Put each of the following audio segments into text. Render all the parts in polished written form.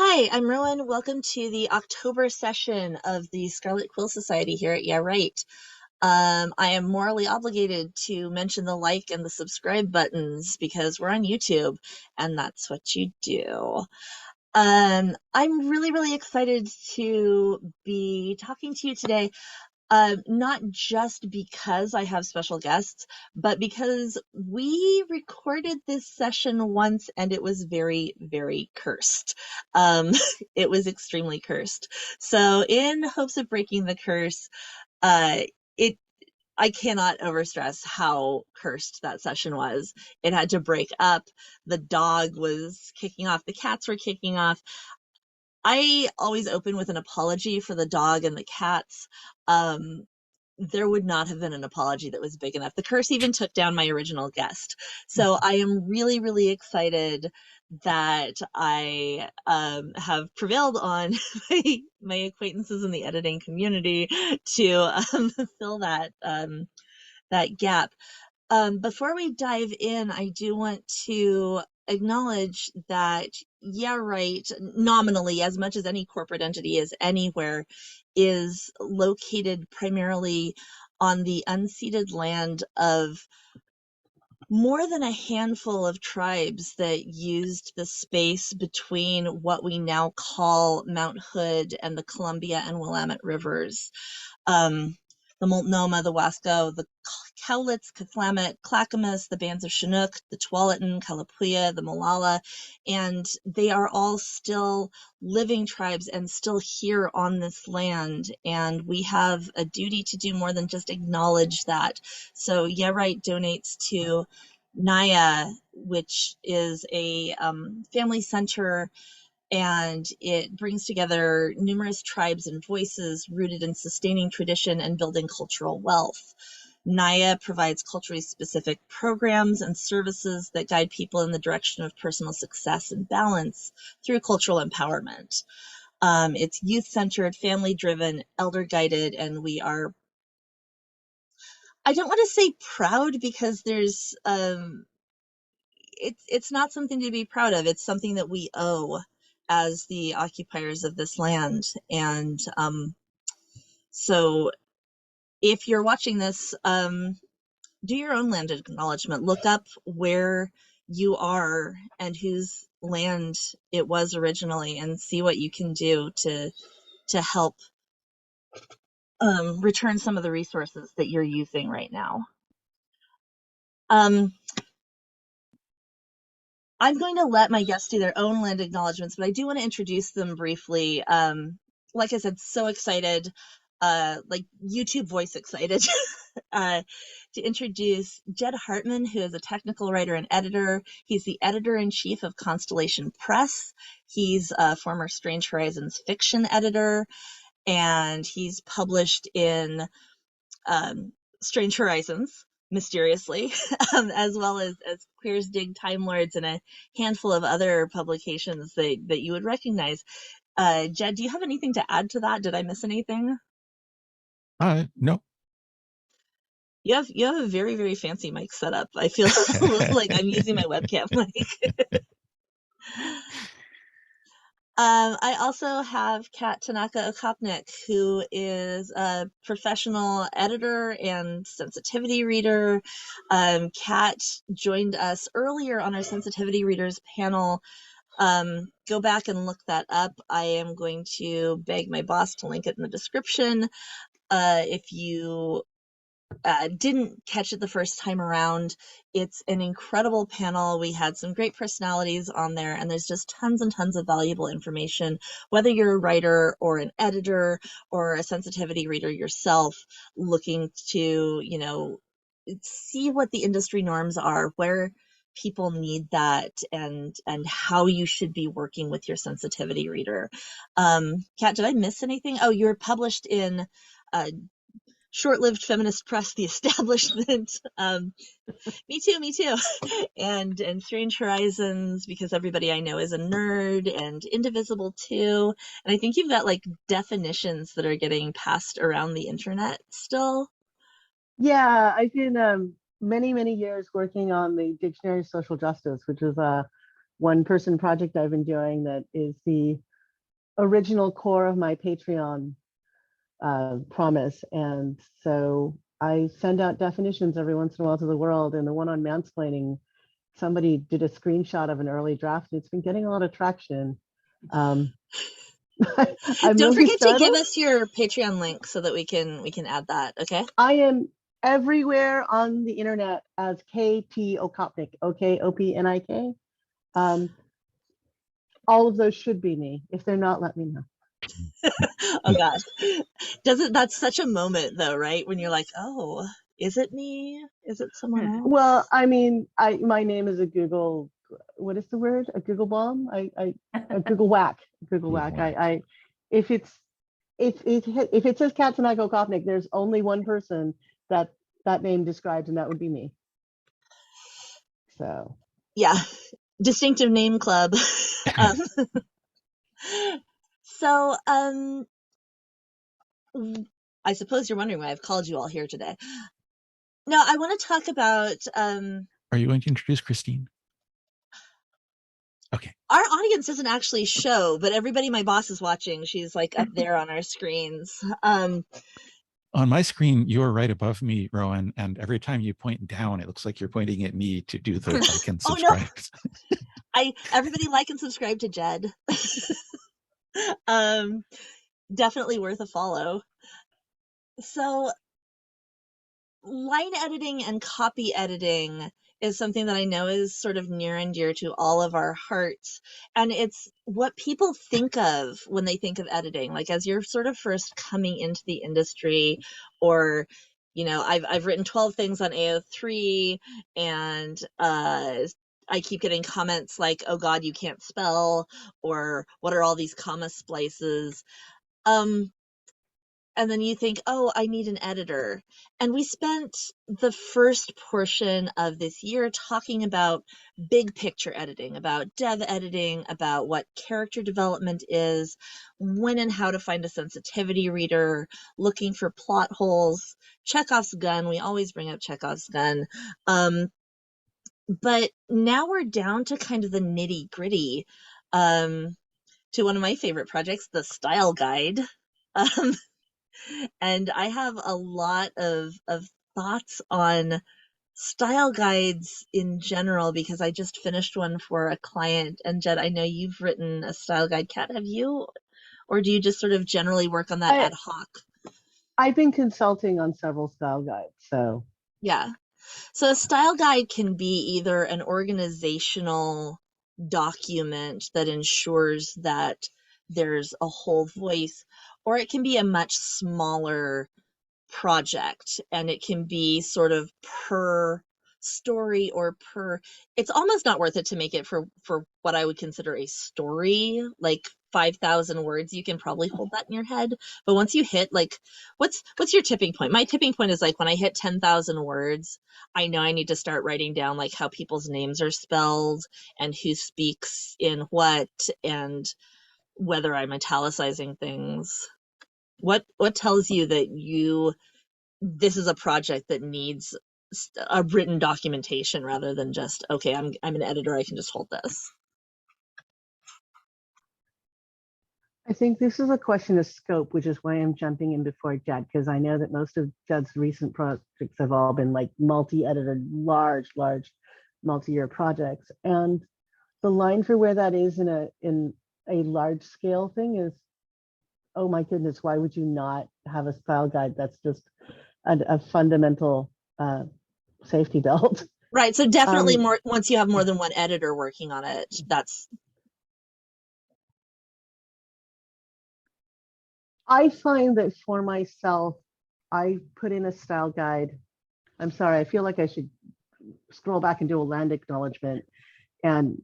Hi, I'm Rowan. Welcome to the October session of the Scarlet Quill Society here at YeahWrite. I am morally obligated to mention the like and the subscribe buttons because we're on YouTube and that's what you do. I'm really excited to be talking to you today. Not just because I have special guests, but because we recorded this session once and it was very cursed. It was extremely cursed. So in hopes of breaking the curse, uh, it I cannot overstress how cursed that session was. It had to break up. The dog was kicking off. The cats were kicking off. I always open with an apology for the dog and the cats. There would not have been an apology that was big enough. The curse even took down my original guest. So I am really excited that I have prevailed on my acquaintances in the editing community to fill that gap. Before we dive in, I do want to acknowledge that YeahWrite, nominally, as much as any corporate entity is anywhere, is located primarily on the unceded land of more than a handful of tribes that used the space between what we now call Mount Hood and the Columbia and Willamette rivers. The Multnomah, the Wasco, the Cowlitz, Cathlamet, Clackamas, the bands of Chinook, the Tualatin, Kalapuya, the Molalla, and they are all still living tribes and still here on this land. And we have a duty to do more than just acknowledge that. So YeahWrite donates to NAYA, which is a family center, and it brings together numerous tribes and voices rooted in sustaining tradition and building cultural wealth. NAYA provides culturally specific programs and services that guide people in the direction of personal success and balance through cultural empowerment. It's youth-centered, family-driven, elder-guided, and we are, I don't want to say proud because there's it's not something to be proud of. It's something that we owe as the occupiers of this land. And so if you're watching this, do your own land acknowledgement. Look up where you are and whose land it was originally and see what you can do to help return some of the resources that you're using right now. I'm going to let my guests do their own land acknowledgements, but I do want to introduce them briefly. Like I said, so excited, like YouTube voice excited, to introduce Jed Hartman, who is a technical writer and editor. He's the editor-in-chief of Constellation Press. He's a former Strange Horizons fiction editor, and he's published in Strange Horizons, mysteriously, as well as Queers Dig, Time Lords, and a handful of other publications that you would recognize. Jed, do you have anything to add to that? Did I miss anything? No. You have a very fancy mic setup. I feel like I'm using my webcam mic. I also have Tanaka Okopnik, who is a professional editor and sensitivity reader. Kat joined us earlier on our sensitivity readers panel. Go back and look that up. I am going to beg my boss to link it in the description. If you didn't catch it the first time around, it's an incredible panel. We had some great personalities on there, and there's just tons and tons of valuable information, whether you're a writer or an editor or a sensitivity reader yourself looking to, see what the industry norms are, where people need that, and how you should be working with your sensitivity reader. Kat, did I miss anything? Oh, you're published in short-lived feminist press, The Establishment. Me too. and Strange Horizons, because everybody I know is a nerd, and Indivisible too. And I think you've got like definitions that are getting passed around the internet still. Yeah, I did many years working on the Dictionary of Social Justice, which is a one-person project I've been doing that is the original core of my Patreon promise. And so I send out definitions every once in a while to the world. And the one on mansplaining, somebody did a screenshot of an early draft, and it's been getting a lot of traction. I'm Don't really forget to startled. give us your Patreon link so that we can add that. Okay. I am everywhere on the internet as KT Okopnik, OKOPNIK. All of those should be me. If they're not, let me know. Oh gosh, that's such a moment though, right? When you're like, oh, is it me? Is it someone else? Well, I mean, my name is a Google. What is the word? A Google bomb? A Google whack. Google whack. If it says Tanaka Okopnik, there's only one person that name describes, and that would be me. So yeah, distinctive name club. So I suppose you're wondering why I've called you all here today. No, I want to talk about Are you going to introduce Christine? Okay. Our audience doesn't actually show, but everybody my boss is watching. She's like up there on our screens. On my screen, you're right above me, Rowan, and every time you point down, it looks like you're pointing at me to do the like and subscribe. Oh, no. Everybody like and subscribe to Jed. Definitely worth a follow. So line editing and copy editing is something that I know is sort of near and dear to all of our hearts. And it's what people think of when they think of editing. Like as you're sort of first coming into the industry, or, you know, I've written 12 things on AO3, and I keep getting comments like, oh God, you can't spell, or what are all these comma splices? And then you think, oh, I need an editor. And we spent the first portion of this year talking about big picture editing, about dev editing, about what character development is, when and how to find a sensitivity reader, looking for plot holes, Chekhov's gun. We always bring up Chekhov's gun. But now we're down to kind of the nitty gritty, to one of my favorite projects, the style guide. And I have a lot of thoughts on style guides in general, because I just finished one for a client. And Jed, I know you've written a style guide. Kat, have you? Or do you just sort of generally work on that ad hoc? I've been consulting on several style guides, so. Yeah. So a style guide can be either an organizational document that ensures that there's a whole voice, or it can be a much smaller project, and it can be sort of per story or per, it's almost not worth it to make it for what I would consider a story, like 5,000 words. You can probably hold that in your head, but once you hit like, what's your tipping point? My tipping point is like when I hit 10,000 words, I know I need to start writing down like how people's names are spelled and who speaks in what, and whether I'm italicizing things. What tells you that this is a project that needs a written documentation rather than just, okay, I'm an editor, I can just hold this? I think this is a question of scope, which is why I'm jumping in before Jed, because I know that most of Jed's recent projects have all been like multi-edited, large, multi-year projects. And the line for where that is in a large scale thing is, oh my goodness, why would you not have a style guide that's just a fundamental safety belt? Right. So definitely more, once you have more than one editor working on it, that's. I find that for myself, I put in a style guide. I'm sorry, I feel like I should scroll back and do a land acknowledgement and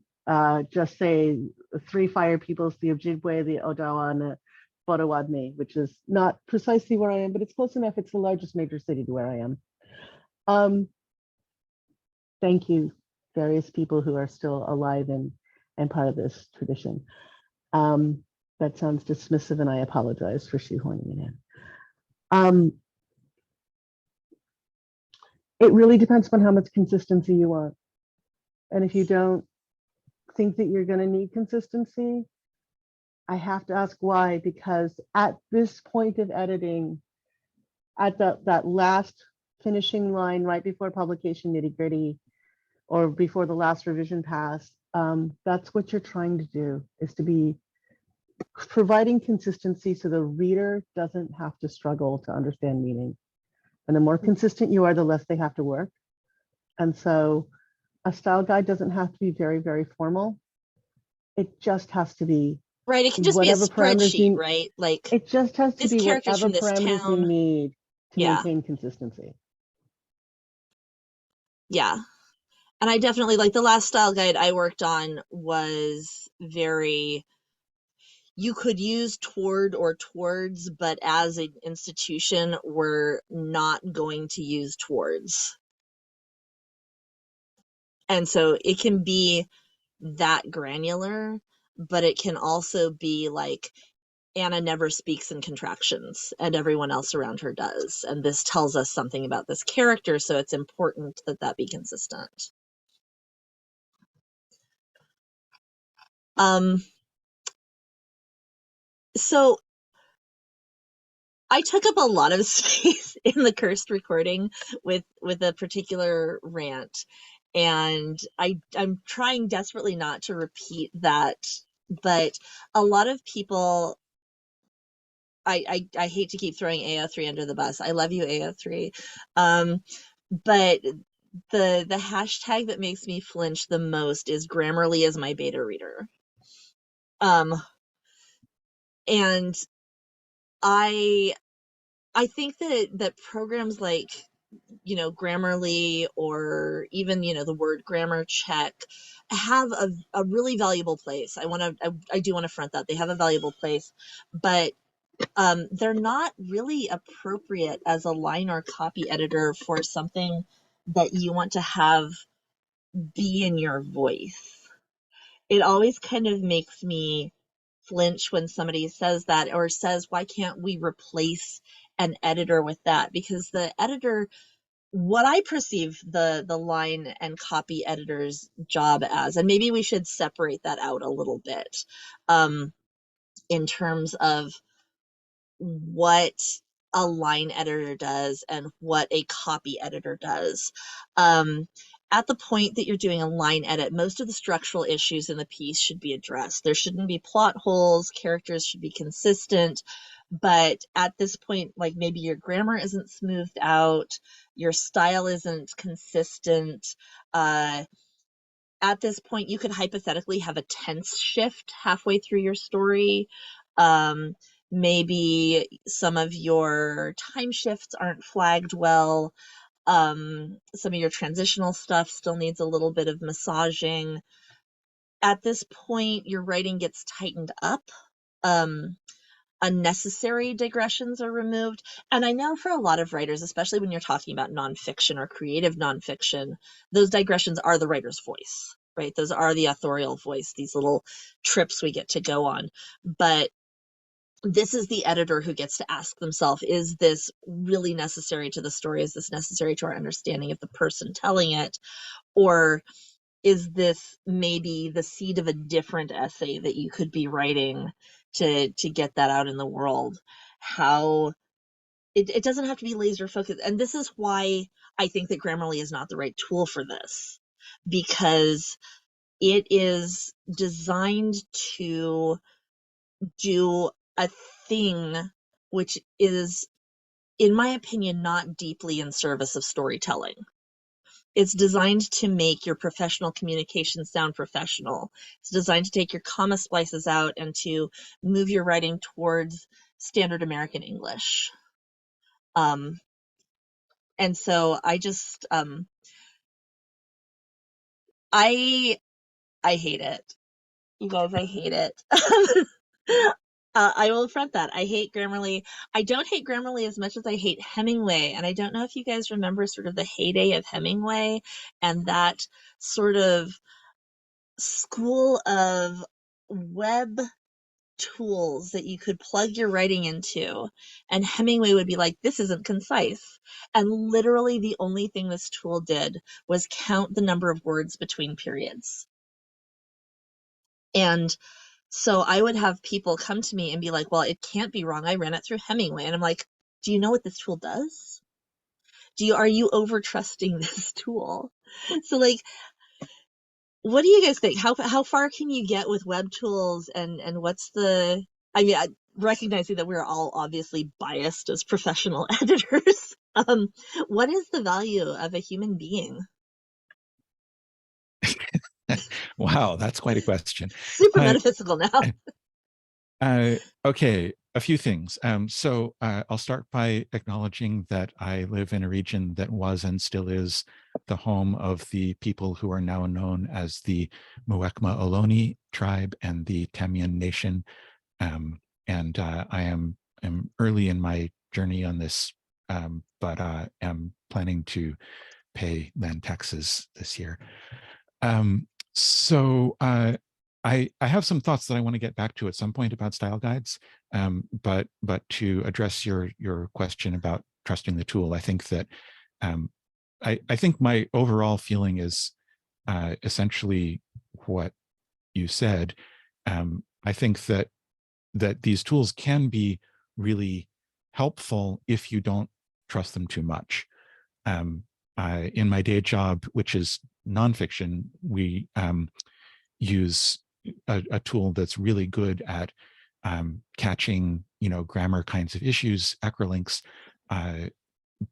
just say 3 fire peoples, the Ojibwe, the Odawa, and the Potawatomi, which is not precisely where I am, but it's close enough. It's the largest major city to where I am. Thank you, various people who are still alive and part of this tradition. That sounds dismissive, and I apologize for shoehorning it in. It really depends on how much consistency you want. And if you don't think that you're going to need consistency, I have to ask why, because at this point of editing, at that last finishing line right before publication nitty-gritty, or before the last revision pass, that's what you're trying to do, is to be providing consistency so the reader doesn't have to struggle to understand meaning. And the more consistent you are, the less they have to work. And so a style guide doesn't have to be very, very formal. It just has to be Right. It can just be a whatever parameters spreadsheet, you, right? Like, it just has to this be character's whatever from this parameters you town. need to Yeah. maintain consistency. Yeah. And I definitely, like, the last style guide I worked on was very, you could use toward or towards, but as an institution, we're not going to use towards. And so it can be that granular, but it can also be like, Anna never speaks in contractions and everyone else around her does. And this tells us something about this character, so it's important that that be consistent. So I took up a lot of space in the cursed recording with a particular rant, and I'm trying desperately not to repeat that, but a lot of people, I hate to keep throwing AO3 under the bus. I love you, AO3. But the hashtag that makes me flinch the most is Grammarly as my beta reader. And I think that programs like, you know, Grammarly, or even, you know, the word grammar check, have a really valuable place. I do want to front that they have a valuable place, but they're not really appropriate as a line or copy editor for something that you want to have be in your voice. It always kind of makes me flinch when somebody says that, or says, why can't we replace an editor with that? Because the editor, what I perceive the line and copy editor's job as, and maybe we should separate that out a little bit, in terms of what a line editor does and what a copy editor does. At the point that you're doing a line edit, most of the structural issues in the piece should be addressed. There shouldn't be plot holes, characters should be consistent, but at this point, like, maybe your grammar isn't smoothed out, your style isn't consistent. At this point, you could hypothetically have a tense shift halfway through your story. Maybe some of your time shifts aren't flagged well. Some of your transitional stuff still needs a little bit of massaging. At this point, your writing gets tightened up. Unnecessary digressions are removed. And I know for a lot of writers, especially when you're talking about nonfiction or creative nonfiction, those digressions are the writer's voice, right? Those are the authorial voice, these little trips we get to go on. But this is the editor who gets to ask themselves, is this really necessary to the story? Is this necessary to our understanding of the person telling it? Or is this maybe the seed of a different essay that you could be writing to get that out in the world? How it doesn't have to be laser focused. And this is why I think that Grammarly is not the right tool for this, because it is designed to do a thing which is, in my opinion, not deeply in service of storytelling. It's designed to make your professional communication sound professional. It's designed to take your comma splices out and to move your writing towards standard American English. And so I just, I hate it. You guys, I hate it. I will front that. I hate Grammarly. I don't hate Grammarly as much as I hate Hemingway. And I don't know if you guys remember sort of the heyday of Hemingway and that sort of school of web tools that you could plug your writing into. And Hemingway would be like, this isn't concise. And literally the only thing this tool did was count the number of words between periods. And So I would have people come to me and be like, well, it can't be wrong. I ran it through Hemingway. And I'm like, do you know what this tool does? Are you over trusting this tool? So like, what do you guys think? How far can you get with web tools, and what's the, I mean, recognizing that we're all obviously biased as professional editors, what is the value of a human being? Wow, that's quite a question. Super metaphysical now. Okay, a few things. So I'll start by acknowledging that I live in a region that was and still is the home of the people who are now known as the Muwekma Ohlone tribe and the Tamian Nation. And I am early in my journey on this, but am planning to pay land taxes this year. So I have some thoughts that I want to get back to at some point about style guides, but to address your question about trusting the tool, I think that I think my overall feeling is essentially what you said. I think that these tools can be really helpful if you don't trust them too much. In my day job, which is nonfiction, we use a tool that's really good at catching, grammar kinds of issues, acrolinks,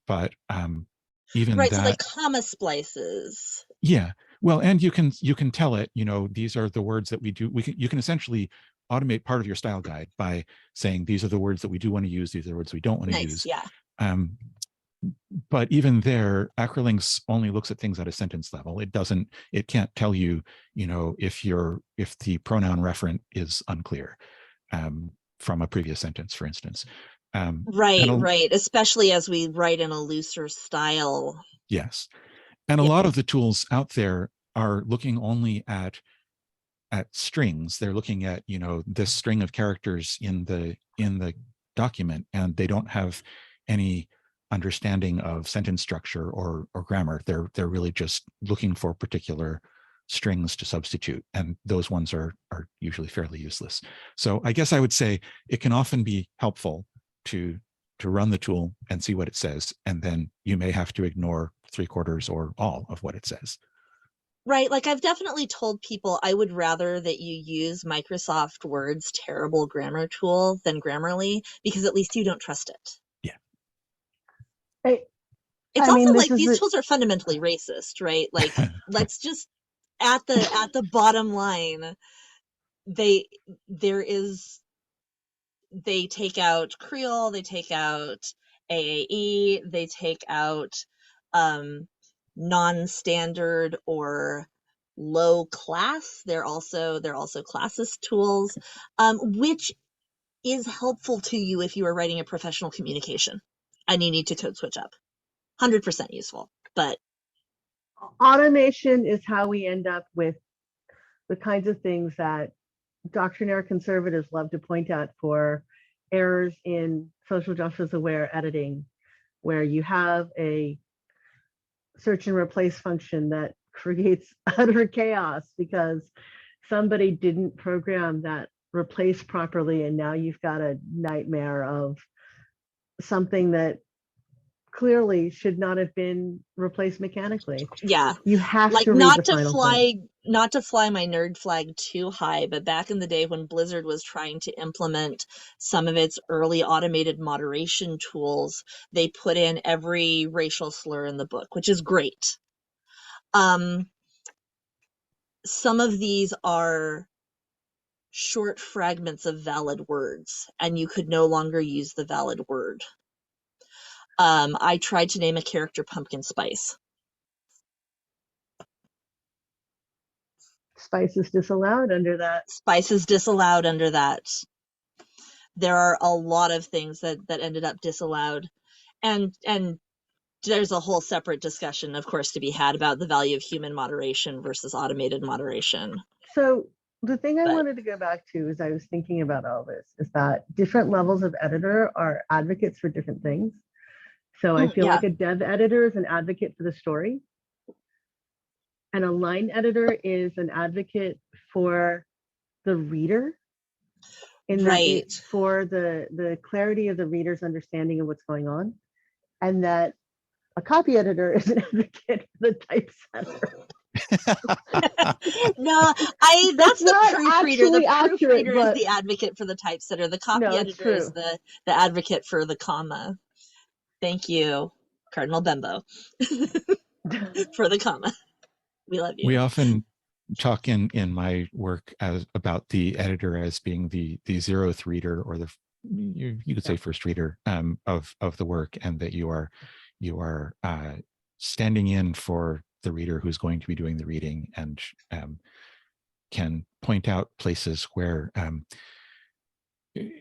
but even right, that, so like comma splices. Yeah, well, and you can tell it, these are the words that we do. You can essentially automate part of your style guide by saying these are the words that we do want to use, these are the words we don't want to use. Yeah. But even there, Acrolinks only looks at things at a sentence level. It can't tell you, if the pronoun referent is unclear from a previous sentence, for instance. Right. Especially as we write in a looser style. Yes. And a lot of the tools out there are looking only at strings. They're looking at, this string of characters in the document, and they don't have any understanding of sentence structure or grammar. They're really just looking for particular strings to substitute, and those ones are usually fairly useless. So I guess I would say it can often be helpful to run the tool and see what it says, and then you may have to ignore 3/4 or all of what it says. Right. Like I've definitely told people I would rather that you use Microsoft Word's terrible grammar tool than Grammarly, because at least you don't trust it. Yeah. It's also like these tools are fundamentally racist, right? Like, let's just, at the bottom line, they take out Creole, they take out AAE, they take out non-standard or low class. They're also classist tools, which is helpful to you if you are writing a professional communication and you need to code switch up. 100% useful, but automation is how we end up with the kinds of things that doctrinaire conservatives love to point out for errors in social justice aware editing, where you have a search and replace function that creates utter chaos because somebody didn't program that replace properly, and now you've got a nightmare of something that clearly should not have been replaced mechanically. Yeah, you have like to read the final thing. Not to fly my nerd flag too high, but back in the day when Blizzard was trying to implement some of its early automated moderation tools, they put in every racial slur in the book, which is great. Some of these are short fragments of valid words, and you could no longer use the valid word. I tried to name a character Pumpkin Spice. Spice is disallowed under that. Spice is disallowed under that. There are a lot of things that ended up disallowed. And there's a whole separate discussion, of course, to be had about the value of human moderation versus automated moderation. So the thing I wanted to go back to as I was thinking about all this is that different levels of editor are advocates for different things. So I feel like a dev editor is an advocate for the story, and a line editor is an advocate for the reader in that Right. it's for the clarity of the reader's understanding of what's going on, and that a copy editor is an advocate for the typesetter. No, that's That's the not proofreader. The actually accurate, proofreader is but the advocate for the typesetter. The copy no, it's editor is true. the advocate for the comma. Thank you, Cardinal Bembo, for the comma. We love you. We often talk in my work about the editor as being the 0th reader, or the you could say first reader of the work, and that you are standing in for the reader who's going to be doing the reading, and can point out places where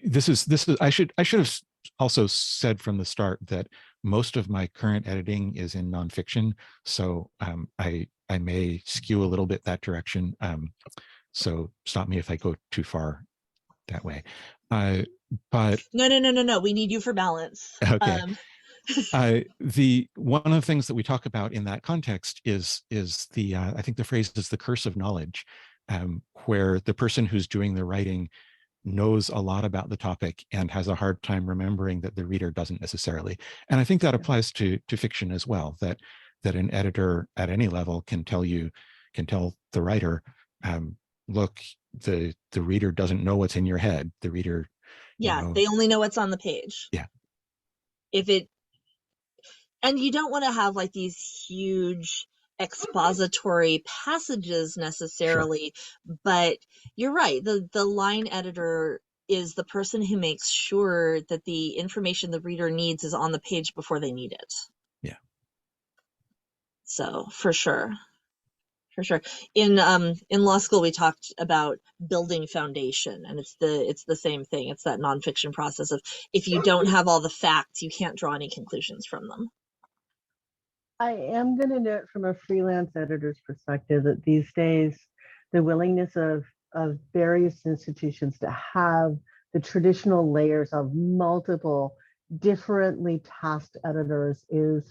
this is I should have also said from the start that most of my current editing is in nonfiction, so I may skew a little bit that direction. So stop me if I go too far that way. But no. We need you for balance. okay. The one of the things that we talk about in that context is the I think the phrase is the curse of knowledge, where the person who's doing the writing knows a lot about the topic and has a hard time remembering that the reader doesn't necessarily. And I think that applies to fiction as well, that an editor at any level can tell the writer, look, the reader doesn't know what's in your head. The reader, they only know what's on the page. Yeah. And you don't want to have like these huge expository passages necessarily, sure. But you're right. The line editor is the person who makes sure that the information the reader needs is on the page before they need it. Yeah. So for sure. In law school, we talked about building foundation, and it's the same thing. It's that nonfiction process of, if you don't have all the facts, you can't draw any conclusions from them. I am going to note from a freelance editor's perspective that these days, the willingness of various institutions to have the traditional layers of multiple differently tasked editors is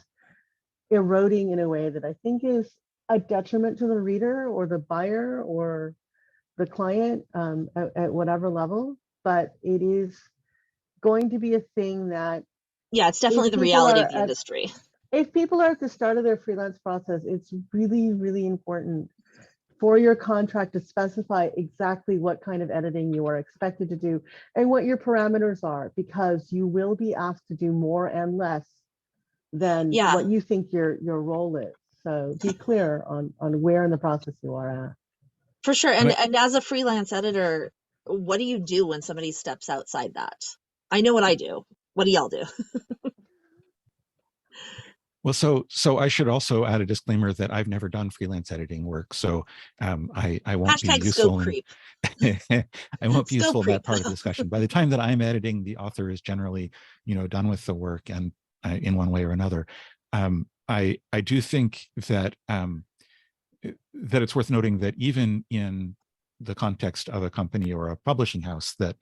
eroding in a way that I think is a detriment to the reader or the buyer or the client at whatever level. But it is going to be a thing that... Yeah, it's definitely the reality of the industry. If people are at the start of their freelance process, it's really, really important for your contract to specify exactly what kind of editing you are expected to do and what your parameters are, because you will be asked to do more and less than what you think your role is. So be clear on where in the process you are at. For sure. And as a freelance editor, what do you do when somebody steps outside that? I know what I do. What do y'all do? Well, so I should also add a disclaimer that I've never done freelance editing work, so I won't be useful. I won't be useful in that part of the discussion. By the time that I'm editing, the author is generally, done with the work, and in one way or another. I do think that that it's worth noting that even in the context of a company or a publishing house, that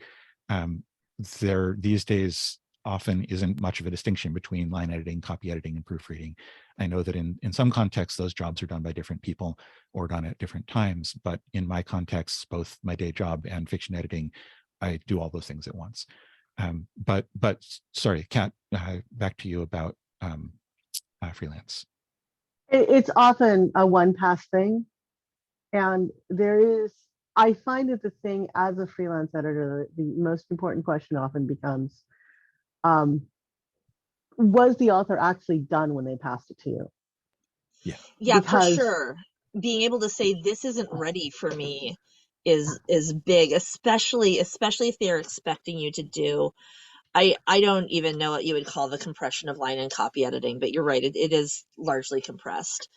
there these days often isn't much of a distinction between line editing, copy editing, and proofreading. I know that in some contexts, those jobs are done by different people or done at different times. But in my contexts, both my day job and fiction editing, I do all those things at once. But sorry, Kat, back to you about freelance. It's often a one-pass thing. And I find that the thing as a freelance editor, the most important question often becomes, was the author actually done when they passed it to you? Yeah, for sure. Being able to say this isn't ready for me is big, especially if they're expecting you to do. I don't even know what you would call the compression of line and copy editing, but you're right. It is largely compressed.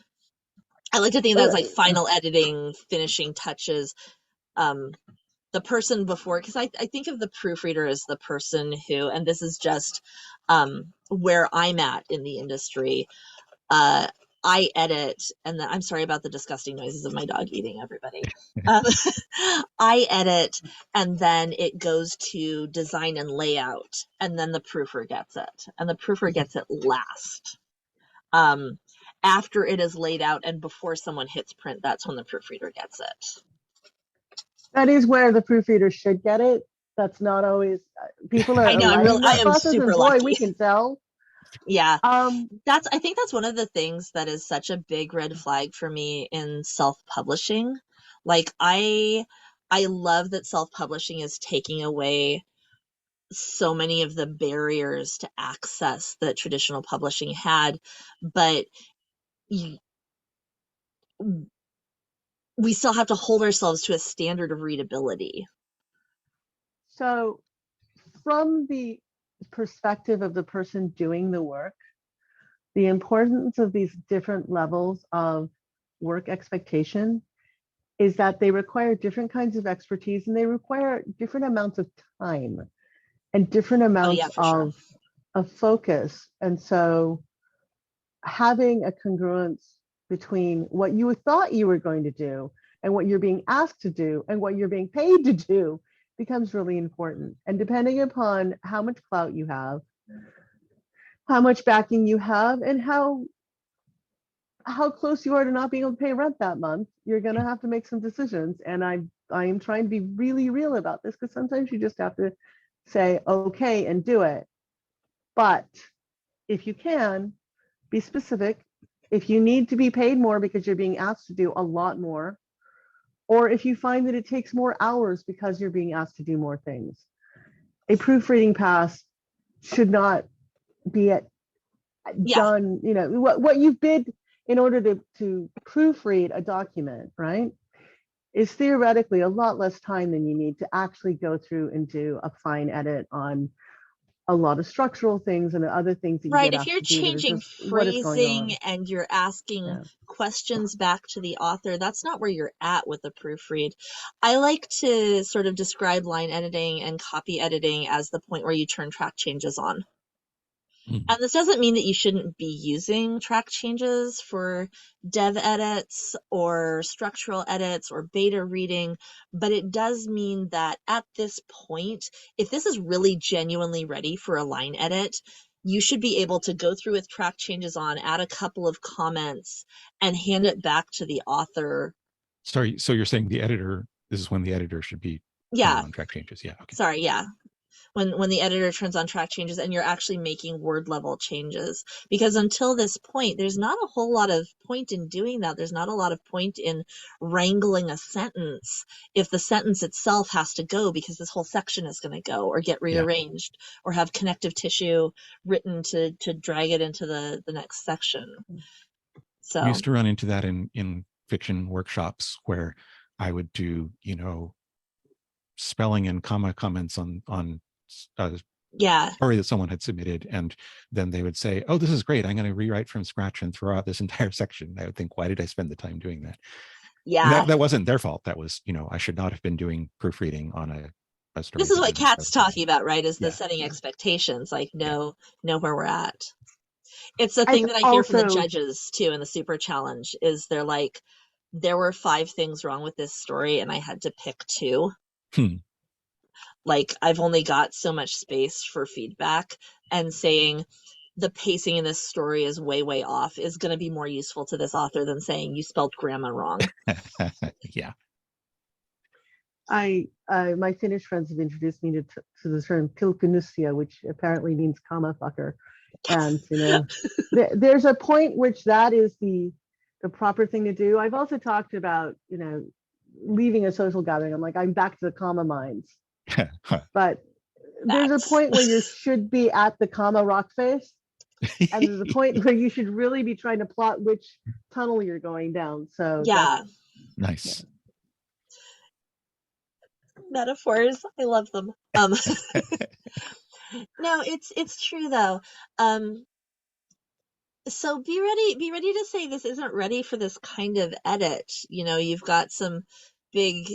I like to think that's like final editing, finishing touches. The person before, because I think of the proofreader as the person who, and this is just where I'm at in the industry, I edit, and I'm sorry about the disgusting noises of my dog eating, everybody. I edit, and then it goes to design and layout, and then the proofer gets it, and the proofer gets it last. After it is laid out and before someone hits print, that's when the proofreader gets it. That is where the proofreader should get it. That's not always, people I are know, liking I that am process, super and boy, we lucky. can tell. Yeah. Um, I think that's one of the things that is such a big red flag for me in self-publishing. Like I love that self-publishing is taking away so many of the barriers to access that traditional publishing had, but you, we still have to hold ourselves to a standard of readability. so from the perspective of the doing the work, the importance of these different levels of work expectation is that they require different kinds of expertise, and they require different amounts of time and different Oh amounts yeah, for sure. of focus. And so having a congruence between what you thought you were going to do and what you're being asked to do and what you're being paid to do becomes really important. And depending upon how much clout you have, how much backing you have, and how close you are to not being able to pay rent that month, you're going to have to make some decisions. And I am trying to be really real about this, because sometimes you just have to say okay and do it. But if you can, be specific. If you need to be paid more because you're being asked to do a lot more, or if you find that it takes more hours because you're being asked to do more things, a proofreading pass should not be Yeah. done, what you've bid in order to proofread a document, right, is theoretically a lot less time than you need to actually go through and do a fine edit on a lot of structural things and other things that you Right. get If asked you're to do that are changing just what is going phrasing on. and you're asking Yeah. questions back to the author, that's not where you're at with a proofread. I like to sort of describe line editing and copy editing as the point where you turn track changes on. And this doesn't mean that you shouldn't be using track changes for dev edits or structural edits or beta reading, but it does mean that at this point, if this is really genuinely ready for a line edit, you should be able to go through with track changes on, add a couple of comments, and hand it back to the author. Sorry, so you're saying this is when the editor should be Yeah. turning on track changes. Yeah. Okay. Sorry. Yeah. When the editor turns on track changes and you're actually making word level changes, because until this point there's not a whole lot of point in doing that. There's not a lot of point in wrangling a sentence if the sentence itself has to go because this whole section is going to go or get Yeah. rearranged or have connective tissue written to drag it into the next section. I So used to run into that in fiction workshops where I would do, spelling and comma comments on a yeah, story that someone had submitted, and then they would say, "Oh, this is great. I'm going to rewrite from scratch and throw out this entire section." I would think, "Why did I spend the time doing that?" And yeah. that wasn't their fault. That was, I should not have been doing proofreading on a story This is that what I Kat's was writing. talking about, right? Is the Yeah, setting expectations, like yeah. know where we're at. It's the thing And that I hear from the also, judges too in the super challenge is they're like, there were 5 things wrong with this story and I had to pick 2. Like I've only got so much space for feedback, and saying the pacing in this story is way off is going to be more useful to this author than saying you spelled grammar wrong. Yeah. my Finnish friends have introduced me to the term pilkkunusia, which apparently means comma fucker. And there's a point which that is the proper thing to do. I've also talked about leaving a social gathering. I'm like, I'm back to the comma mines. But there's a Facts. point where you should be at the comma rock face, and there's a point where you should really be trying to plot which tunnel you're going down. So Yeah. Nice. Metaphors, I love them. No, it's true though. So be ready to say this isn't ready for this kind of edit. You've got some big,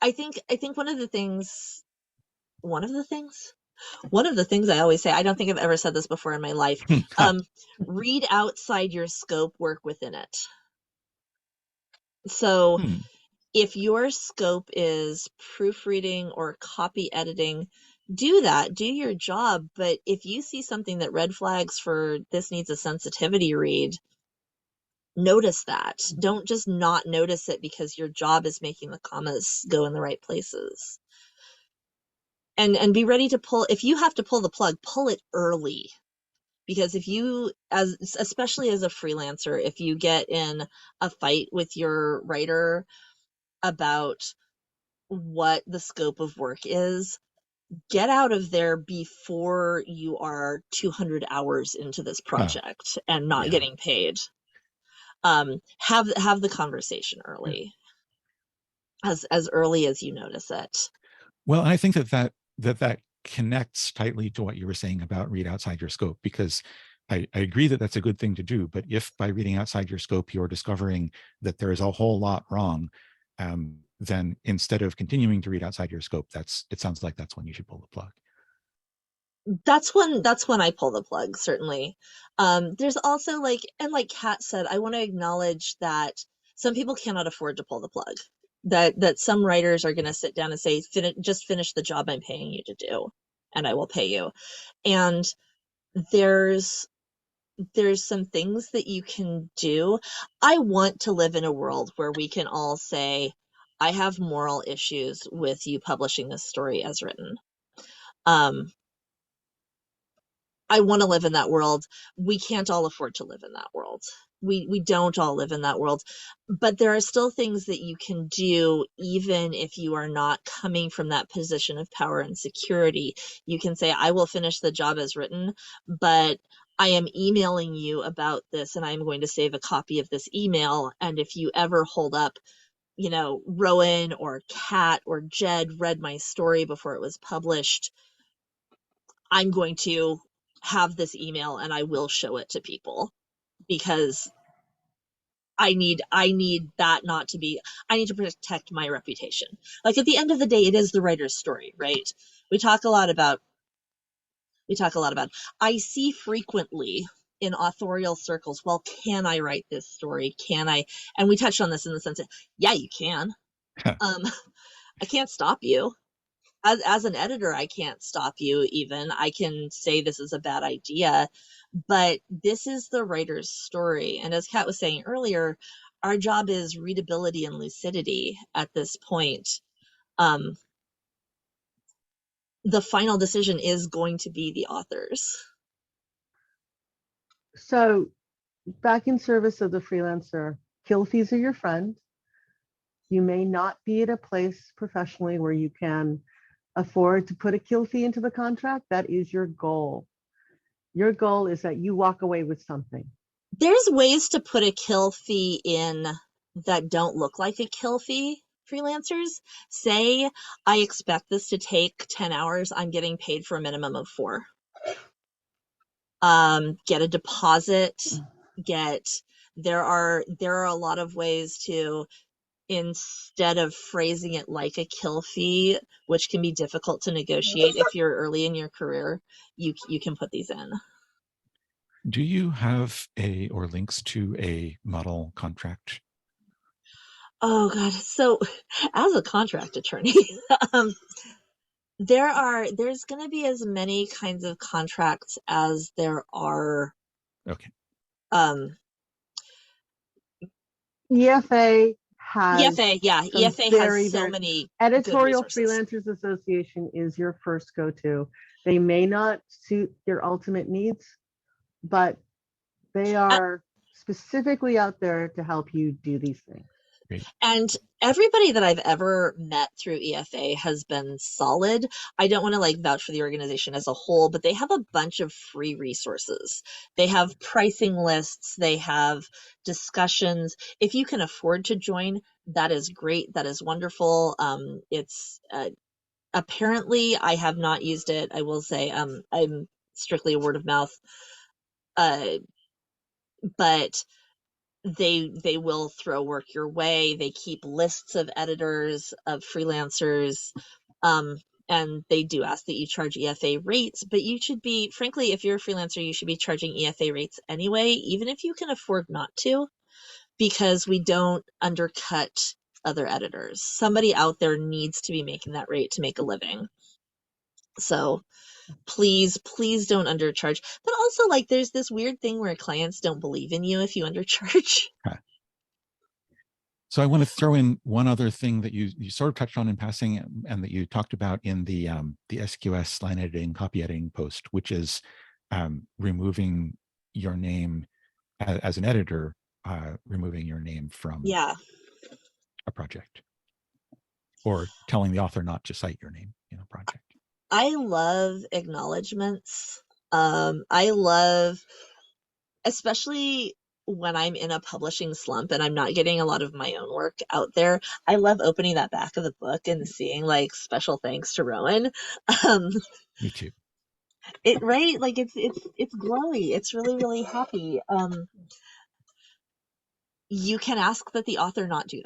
I think one of the things I always say, I don't think I've ever said this before in my life, read outside your scope, work within it. So if your scope is proofreading or copy editing, do that, do your job. But if you see something that red flags for this needs a sensitivity read, notice that. Don't just not notice it because your job is making the commas go in the right places. and be ready to pull. If you have to pull the plug, pull it early. Because if you, especially as a freelancer, if you get in a fight with your writer about what the scope of work is, get out of there before you are 200 hours into this project and not getting paid. Have the conversation early, as early as you notice it. Well, I think that connects tightly to what you were saying about read outside your scope, because I agree that that's a good thing to do. But if by reading outside your scope, you're discovering that there is a whole lot wrong, then instead of continuing to read outside your scope, it sounds like that's when you should pull the plug. That's when I pull the plug, certainly. There's also like Kat said, I want to acknowledge that some people cannot afford to pull the plug. That some writers are going to sit down and say, just finish the job I'm paying you to do, and I will pay you. And there's some things that you can do. I want to live in a world where we can all say, I have moral issues with you publishing this story as written. I want to live in that world. We can't all afford to live in that world. We don't all live in that world. But there are still things that you can do, even if you are not coming from that position of power and security. You can say, I will finish the job as written, but I am emailing you about this, and I'm going to save a copy of this email. And if you ever hold up, Rowan or Kat or Jed read my story before it was published, I'm going to have this email and I will show it to people, because I need that not to be, I need to protect my reputation. Like, at the end of the day, it is the writer's story, right? We talk a lot about, I see frequently in authorial circles, well, can I write this story? Can I? And we touched on this in the sense that, yeah, you can. I can't stop you. As an editor, I can't stop you even. I can say this is a bad idea, but this is the writer's story. And as Kat was saying earlier, our job is readability and lucidity at this point. The final decision is going to be the author's. So back in service of the freelancer, kill fees are your friend. You may not be at a place professionally where you can afford to put a kill fee into the contract. That is your goal. Your goal is that you walk away with something. There's ways to put a kill fee in that don't look like a kill fee. Freelancers say, I expect this to take 10 hours. I'm getting paid for a minimum of 4. Get a deposit, there are a lot of ways to, instead of phrasing it like a kill fee, which can be difficult to negotiate if you're early in your career, you can put these in. Do you have or links to a model contract? Oh God. So as a contract attorney, there's going to be as many kinds of contracts as there are. Okay. EFA has EFA has so many. Editorial Freelancers Association is your first go-to. They may not suit your ultimate needs, but they are specifically out there to help you do these things. Great. And everybody that I've ever met through EFA has been solid. I don't want to vouch for the organization as a whole, but they have a bunch of free resources. They have pricing lists, they have discussions. If you can afford to join, that is great. That is wonderful. It's apparently, I have not used it. I will say I'm strictly a word of mouth, but they will throw work your way. They keep lists of editors, of freelancers, and they do ask that you charge EFA rates, but you should be, frankly, if you're a freelancer, you should be charging EFA rates anyway, even if you can afford not to, because we don't undercut other editors. Somebody out there needs to be making that rate to make a living. So please don't undercharge. But also, there's this weird thing where clients don't believe in you if you undercharge. Huh. So I want to throw in one other thing that you sort of touched on in passing, and that you talked about in the SQS line editing, copy editing post, which is removing your name as an editor, removing your name from a project, or telling the author not to cite your name in a project. I love acknowledgements. I love, especially when I'm in a publishing slump and I'm not getting a lot of my own work out there, I love opening that back of the book and seeing like special thanks to Rowan. Me too. Right, like it's glowy. It's really, really happy. You can ask that the author not do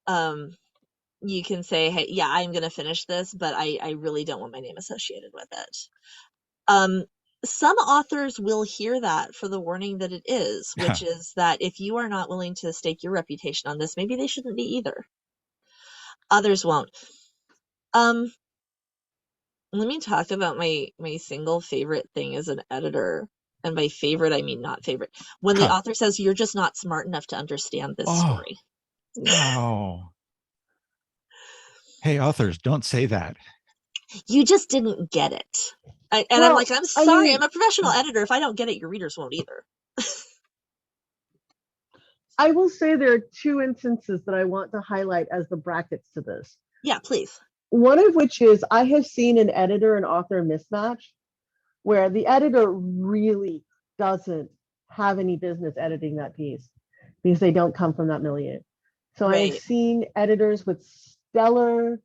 that. You can say, hey, yeah, I'm gonna finish this, but I really don't want my name associated with it. Some authors will hear that for the warning that it is, which is that if you are not willing to stake your reputation on this, maybe they shouldn't be either. Others won't. Let me talk about my single favorite thing as an editor. And by favorite, I mean not favorite. When the author says, you're just not smart enough to understand this story. No. Hey, authors, don't say that. You just didn't get it. I'm like, I'm sorry, I'm a professional editor. If I don't get it, your readers won't either. I will say there are two instances that I want to highlight as the brackets to this. Yeah, please. One of which is I have seen an editor and author mismatch where the editor really doesn't have any business editing that piece because they don't come from that milieu. So I've seen editors with stellar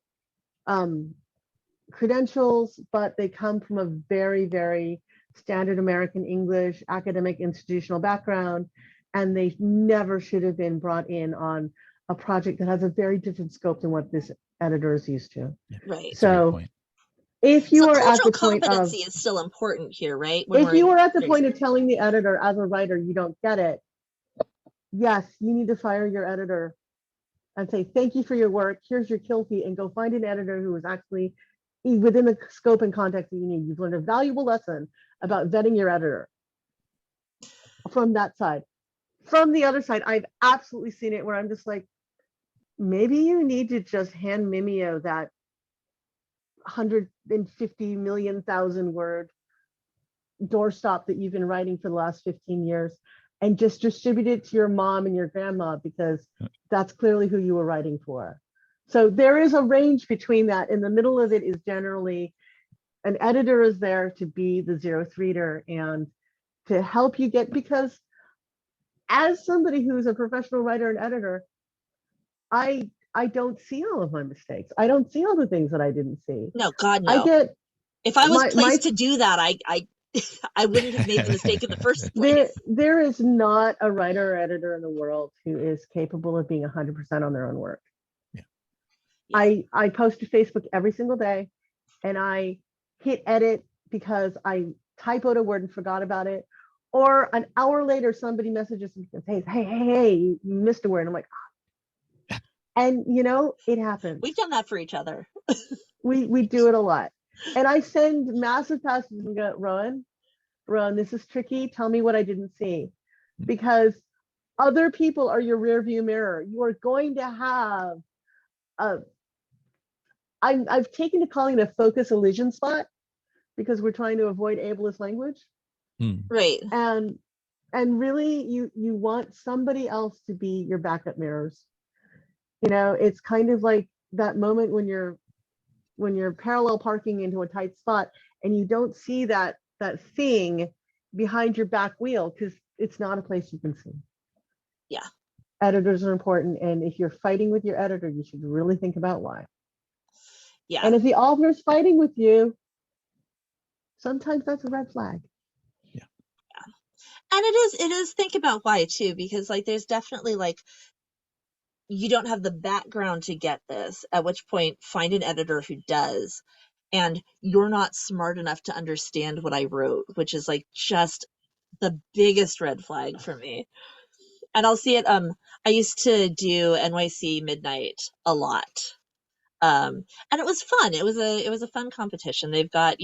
credentials, but they come from a very, very standard American English academic institutional background, and they never should have been brought in on a project that has a very different scope than what this editor is used to. Right. So if you are at the point of competency is still important here, right? If you are at the point of telling the editor as a writer you don't get it, yes, you need to fire your editor and say, thank you for your work. Here's your kill fee, and go find an editor who is actually within the scope and context that you need. You've learned a valuable lesson about vetting your editor from that side. From the other side, I've absolutely seen it where I'm just like, maybe you need to just hand Mimeo that 150 million thousand word doorstop that you've been writing for the last 15 years and just distribute it to your mom and your grandma, because that's clearly who you were writing for. So there is a range between that. In the middle of it is generally an editor is there to be the zeroth reader and to help you get, because as somebody who's a professional writer and editor, I don't see all of my mistakes. I don't see all the things that I didn't see. No, God, no. If I was placed to do that, I wouldn't have made the mistake in the first place. There is not a writer or editor in the world who is capable of being 100% on their own work. Yeah. I post to Facebook every single day, and I hit edit because I typoed a word and forgot about it. Or an hour later, somebody messages me and says, hey, you missed a word. And I'm like, oh. And it happens. We've done that for each other. we do it a lot. And I send massive passages and go, Rowan, this is tricky. Tell me what I didn't see. Because other people are your rear view mirror. You are going to have I've taken to calling it a focus elision spot, because we're trying to avoid ableist language. Right. And really you want somebody else to be your backup mirrors. It's kind of like that moment when you're parallel parking into a tight spot and you don't see that thing behind your back wheel because it's not a place you can see. Yeah. Editors are important, and if you're fighting with your editor, you should really think about why. Yeah. And if the author is fighting with you, sometimes that's a red flag. Yeah. And it is think about why too, because like there's definitely like you don't have the background to get this, at which point find an editor who does, and you're not smart enough to understand what I wrote, which is like just the biggest red flag for me. And I'll see it. I used to do NYC Midnight a lot. And it was fun. It was a fun competition. They've got,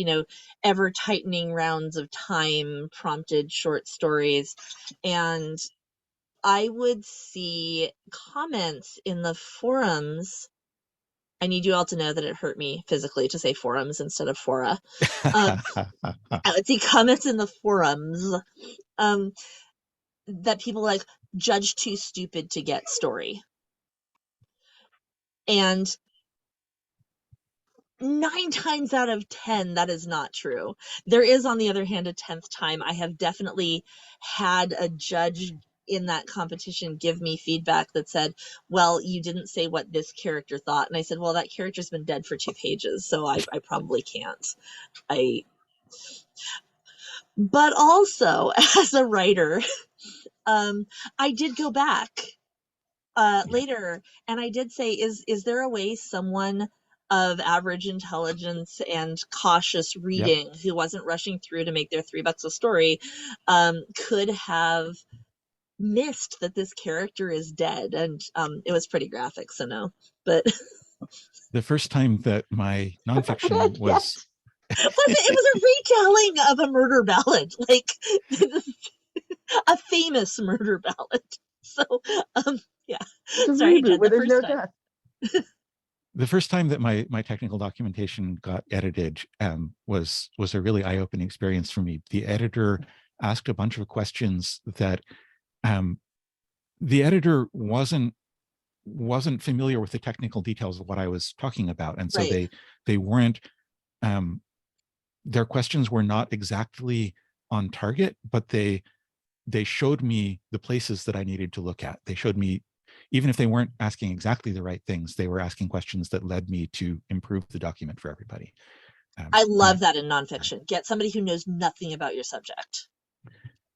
ever tightening rounds of time prompted short stories. And I would see comments in the forums. I need you all to know that it hurt me physically to say forums instead of fora. I would see comments in the forums that people like, judge too stupid to get story. And 9 times out of 10, that is not true. There is, on the other hand, a 10th time. I have definitely had a judge in that competition give me feedback that said, well, you didn't say what this character thought. And I said, well, that character's been dead for 2 pages, so I probably can't. But also, as a writer, I did go back later, and I did say, is there a way someone of average intelligence and cautious reading who wasn't rushing through to make their $3 a story could have missed that this character is dead? And it was pretty graphic, so no. But the first time that my nonfiction was it was a retelling of a murder ballad, like a famous murder ballad. So yeah, sorry, Jen, where there's no death. The first time that my technical documentation got edited was a really eye-opening experience for me. The editor asked a bunch of questions that the editor wasn't familiar with the technical details of what I was talking about, and so right. they weren't their questions were not exactly on target, but they showed me the places that I needed to look at. They showed me, even if they weren't asking exactly the right things, they were asking questions that led me to improve the document for everybody. I love that in nonfiction. Get somebody who knows nothing about your subject.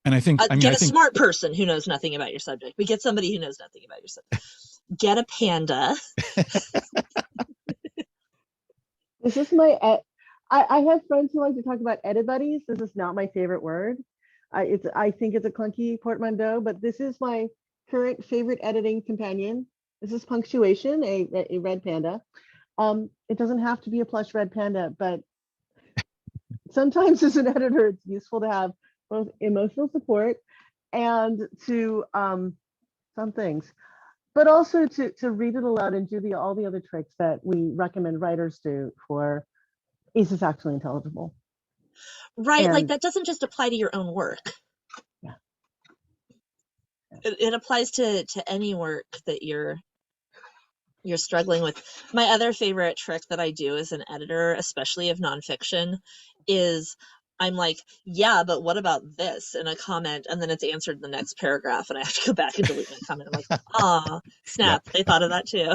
And I think, get a smart person who knows nothing about your subject, but get somebody who knows nothing about your subject. Get a panda. This is my, I have friends who like to talk about edit buddies. This is not my favorite word. I think it's a clunky portmanteau, but this is my current favorite editing companion. This is Punctuation, a red panda. It doesn't have to be a plush red panda, but sometimes as an editor, it's useful to have both emotional support and to some things, but also to read it aloud and do all the other tricks that we recommend writers do for, is this actually intelligible? Right, and like that doesn't just apply to your own work. Yeah. It applies to any work that you're struggling with. My other favorite trick that I do as an editor, especially of nonfiction, is I'm like, yeah, but what about this in a comment? And then it's answered in the next paragraph, and I have to go back and delete my comment. I'm like, ah, snap, yep. They thought of that too.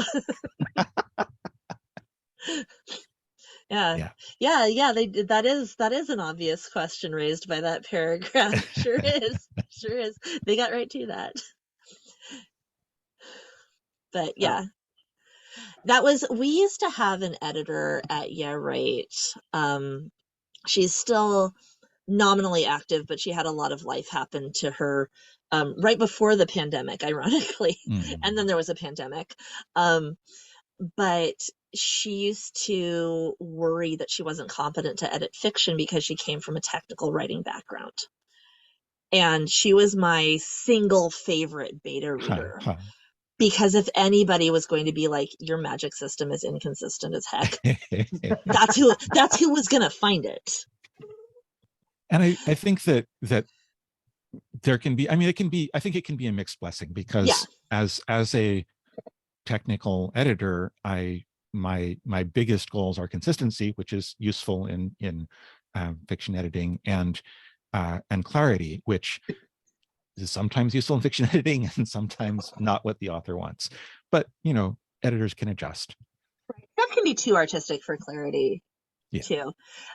Yeah. That is an obvious question raised by that paragraph. Sure is. They got right to that. But yeah, we used to have an editor at YeahWrite. She's still nominally active, but she had a lot of life happen to her right before the pandemic, ironically. And then there was a pandemic. But she used to worry that she wasn't competent to edit fiction because she came from a technical writing background. And she was my single favorite beta reader. Because if anybody was going to be like, your magic system is inconsistent as heck, that's who was going to find it. And I think that there can be, I think it can be a mixed blessing, because as a technical editor, my biggest goals are consistency, which is useful in fiction editing, and clarity, which is sometimes useful in fiction editing and sometimes not what the author wants. But editors can adjust. Right. That can be too artistic for clarity. Too.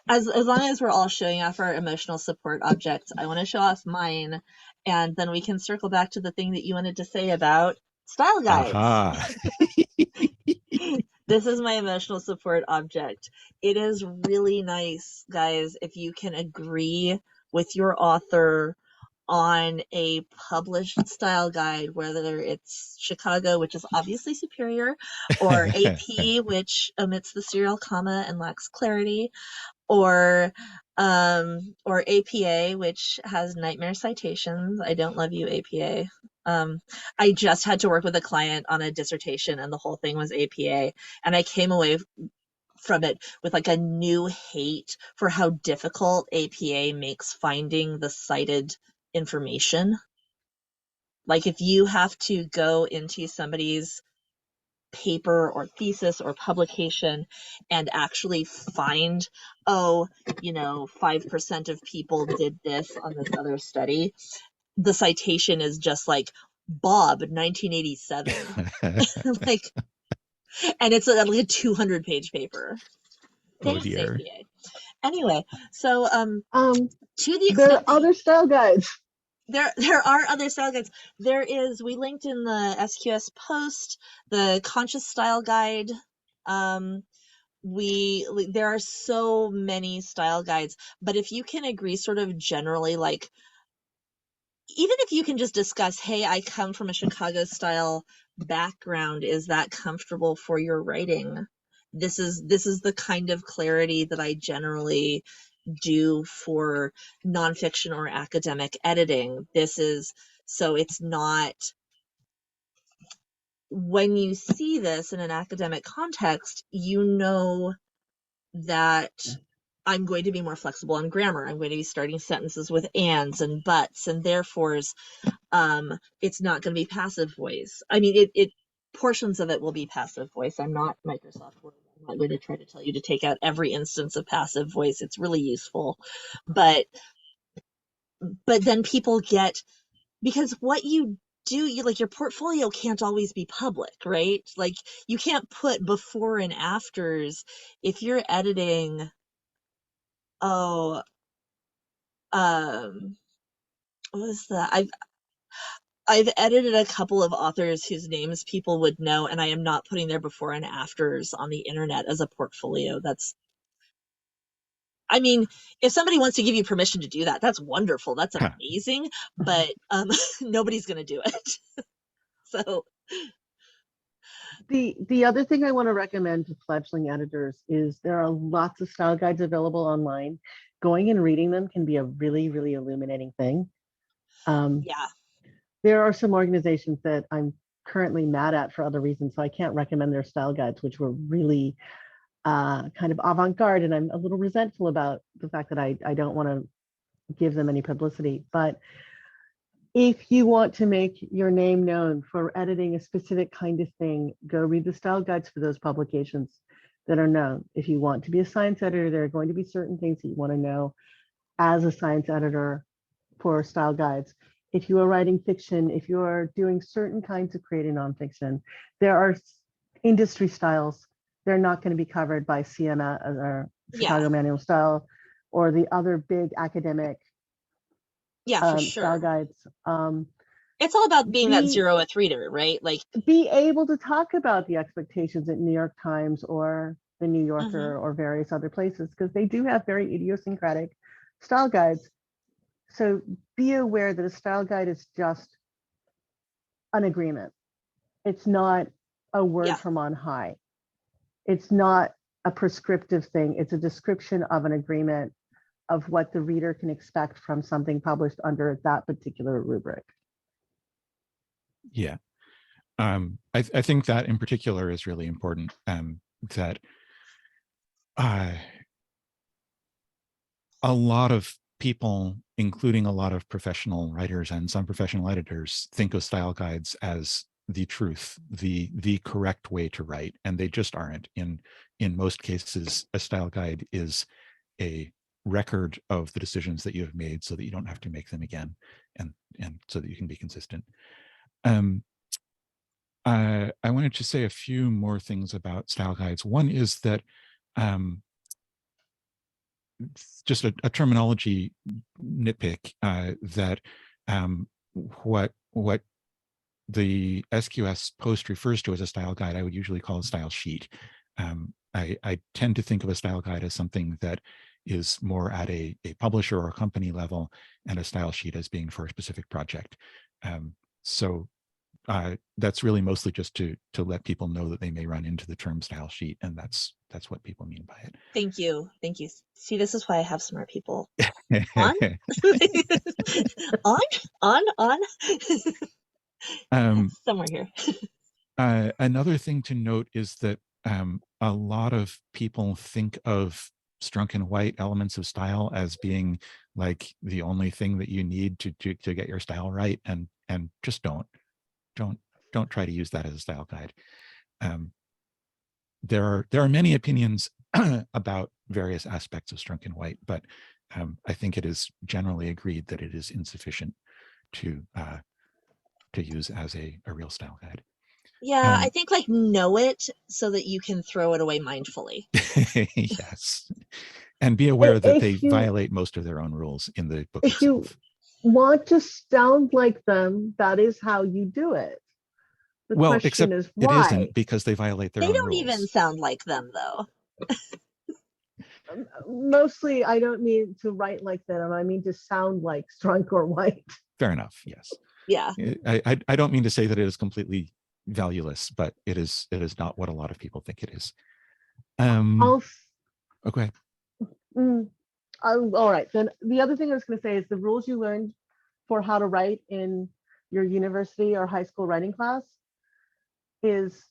As long as we're all showing off our emotional support objects, I want to show off mine, and then we can circle back to the thing that you wanted to say about style guides. This is my emotional support object. It is really nice, guys, if you can agree with your author on a published style guide, whether it's Chicago, which is obviously superior, or AP, which omits the serial comma and lacks clarity, or APA, which has nightmare citations. I don't love you, APA. I just had to work with a client on a dissertation and the whole thing was APA. And I came away from it with like a new hate for how difficult APA makes finding the cited information. Like if you have to go into somebody's paper or thesis or publication and actually find, oh, 5% of people did this on this other study, the citation is just like Bob 1987. Like, and it's like a 200-page paper. Oh Thanks, dear. APA. Anyway, so to the there extent are other style guides. there are other style guides. We linked in the SQS post the conscious style guide. There are so many style guides, but if you can agree sort of generally, like even if you can just discuss, hey, I come from a Chicago style background, is that comfortable for your writing? This is the kind of clarity that I generally do for nonfiction or academic editing. So it's not, when you see this in an academic context, that I'm going to be more flexible on grammar. I'm going to be starting sentences with ands and buts and therefores. It's not going to be passive voice. I mean, it portions of it will be passive voice. I'm not Microsoft Word. I'm not going to try to tell you to take out every instance of passive voice. It's really useful, but then people get, because what you do, like your portfolio can't always be public, right? Like you can't put before and afters if you're editing. Oh, what was that? I've edited a couple of authors whose names people would know, and I am not putting their before and afters on the internet as a portfolio. I mean, if somebody wants to give you permission to do that, that's wonderful. That's amazing, but nobody's going to do it. So the other thing I want to recommend to fledgling editors is there are lots of style guides available online. Going and reading them can be a really, really illuminating thing. yeah. There are some organizations that I'm currently mad at for other reasons, so I can't recommend their style guides, which were really kind of avant-garde, and I'm a little resentful about the fact that I don't want to give them any publicity. But if you want to make your name known for editing a specific kind of thing, go read the style guides for those publications that are known. If you want to be a science editor, there are going to be certain things that you want to know as a science editor for style guides. If you are writing fiction, if you are doing certain kinds of creative nonfiction, there are industry styles. They're not going to be covered by CMS or Chicago Manual Style or the other big academic for sure. style guides. It's all about being that 0th reader, right? Like be able to talk about the expectations at New York Times or the New Yorker or various other places, because they do have very idiosyncratic style guides. So be aware that a style guide is just an agreement. It's not a word from on high. It's not a prescriptive thing. It's a description of an agreement of what the reader can expect from something published under that particular rubric. Yeah. I think that in particular is really important, that a lot of people, including a lot of professional writers and some professional editors, think of style guides as the truth, the correct way to write, and they just aren't. In most cases, a style guide is a record of the decisions that you have made so that you don't have to make them again, and so that you can be consistent. I wanted to say a few more things about style guides. One is that just a terminology nitpick, that what the SQS post refers to as a style guide, I would usually call a style sheet. I tend to think of a style guide as something that is more at a publisher or a company level, and a style sheet as being for a specific project. So that's really mostly just to let people know that they may run into the term style sheet, and that's what people mean by it. Thank you. See, this is why I have smart people. On? On? Somewhere here. Another thing to note is that a lot of people think of strunk and white elements of style as being like the only thing that you need to get your style right, and just don't try to use that as a style guide. There are many opinions about various aspects of strunk and white, but I think it is generally agreed that it is insufficient to use as a real style guide. Yeah, I think like know it so that you can throw it away mindfully. Yes. And be aware that they If you- violate most of their own rules in the book If you itself. want to sound like them, that is how you do it. The Well, question except is it why. isn't, because they violate their They own don't rules. even sound like them, though. Mostly, I don't mean to write like them. I mean to sound like strunk or white. Fair enough. Yes. Yeah. I don't mean to say that it is completely valueless, but it is not what a lot of people think it is. Okay. All right. Then the other thing I was going to say is the rules you learned for how to write in your university or high school writing class is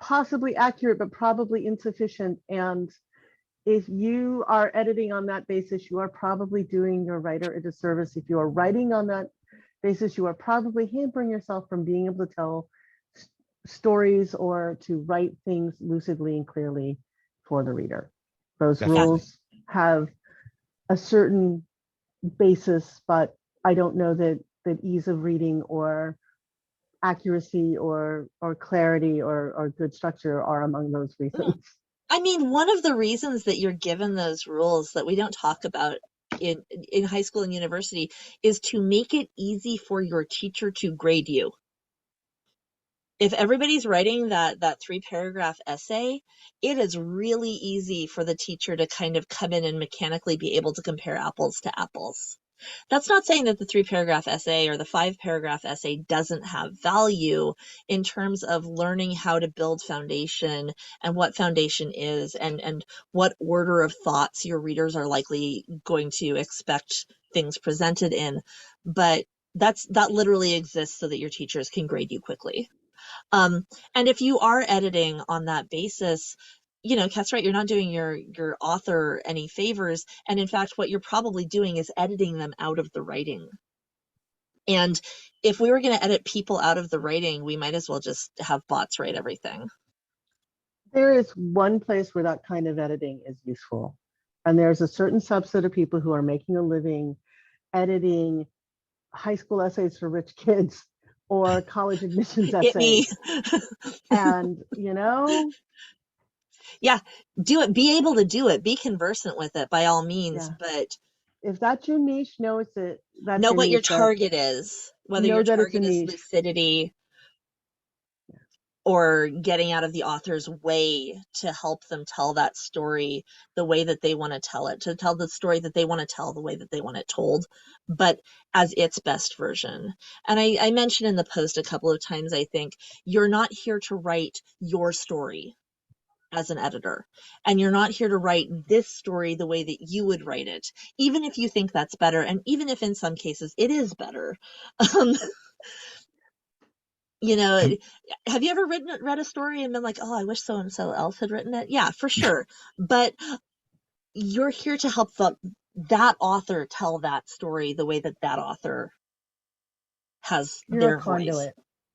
possibly accurate, but probably insufficient. And if you are editing on that basis, you are probably doing your writer a disservice. If you are writing on that basis, you are probably hampering yourself from being able to tell stories or to write things lucidly and clearly for the reader. Those Definitely. rules have a certain basis, but I don't know that ease of reading or accuracy or clarity or good structure are among those reasons. I mean, one of the reasons that you're given those rules that we don't talk about in high school and university is to make it easy for your teacher to grade you. If everybody's writing that 3-paragraph essay, it is really easy for the teacher to kind of come in and mechanically be able to compare apples to apples. That's not saying that the 3-paragraph essay or the 5-paragraph essay doesn't have value in terms of learning how to build foundation and what foundation is and what order of thoughts your readers are likely going to expect things presented in. But that literally exists so that your teachers can grade you quickly. And if you are editing on that basis, Kat's right, you're not doing your author any favors. And in fact, what you're probably doing is editing them out of the writing. And if we were going to edit people out of the writing, we might as well just have bots write everything. There is one place where that kind of editing is useful. And there's a certain subset of people who are making a living editing high school essays for rich kids or college admissions essays. And, yeah, do it. Be able to do it. Be conversant with it by all means. Yeah. But if that's your niche, know it's it. Know what your target is. Whether your target is lucidity or getting out of the author's way to help them tell that story the way that they want to tell it, to tell the story that they want to tell the way that they want it told, but as its best version. And I mentioned in the post a couple of times, I think, you're not here to write your story as an editor, and you're not here to write this story the way that you would write it, even if you think that's better, and even if in some cases it is better. Have you ever read a story and been like, oh, I wish so and so else had written it? Yeah, for sure. But you're here to help that author tell that story the way that author has their voice.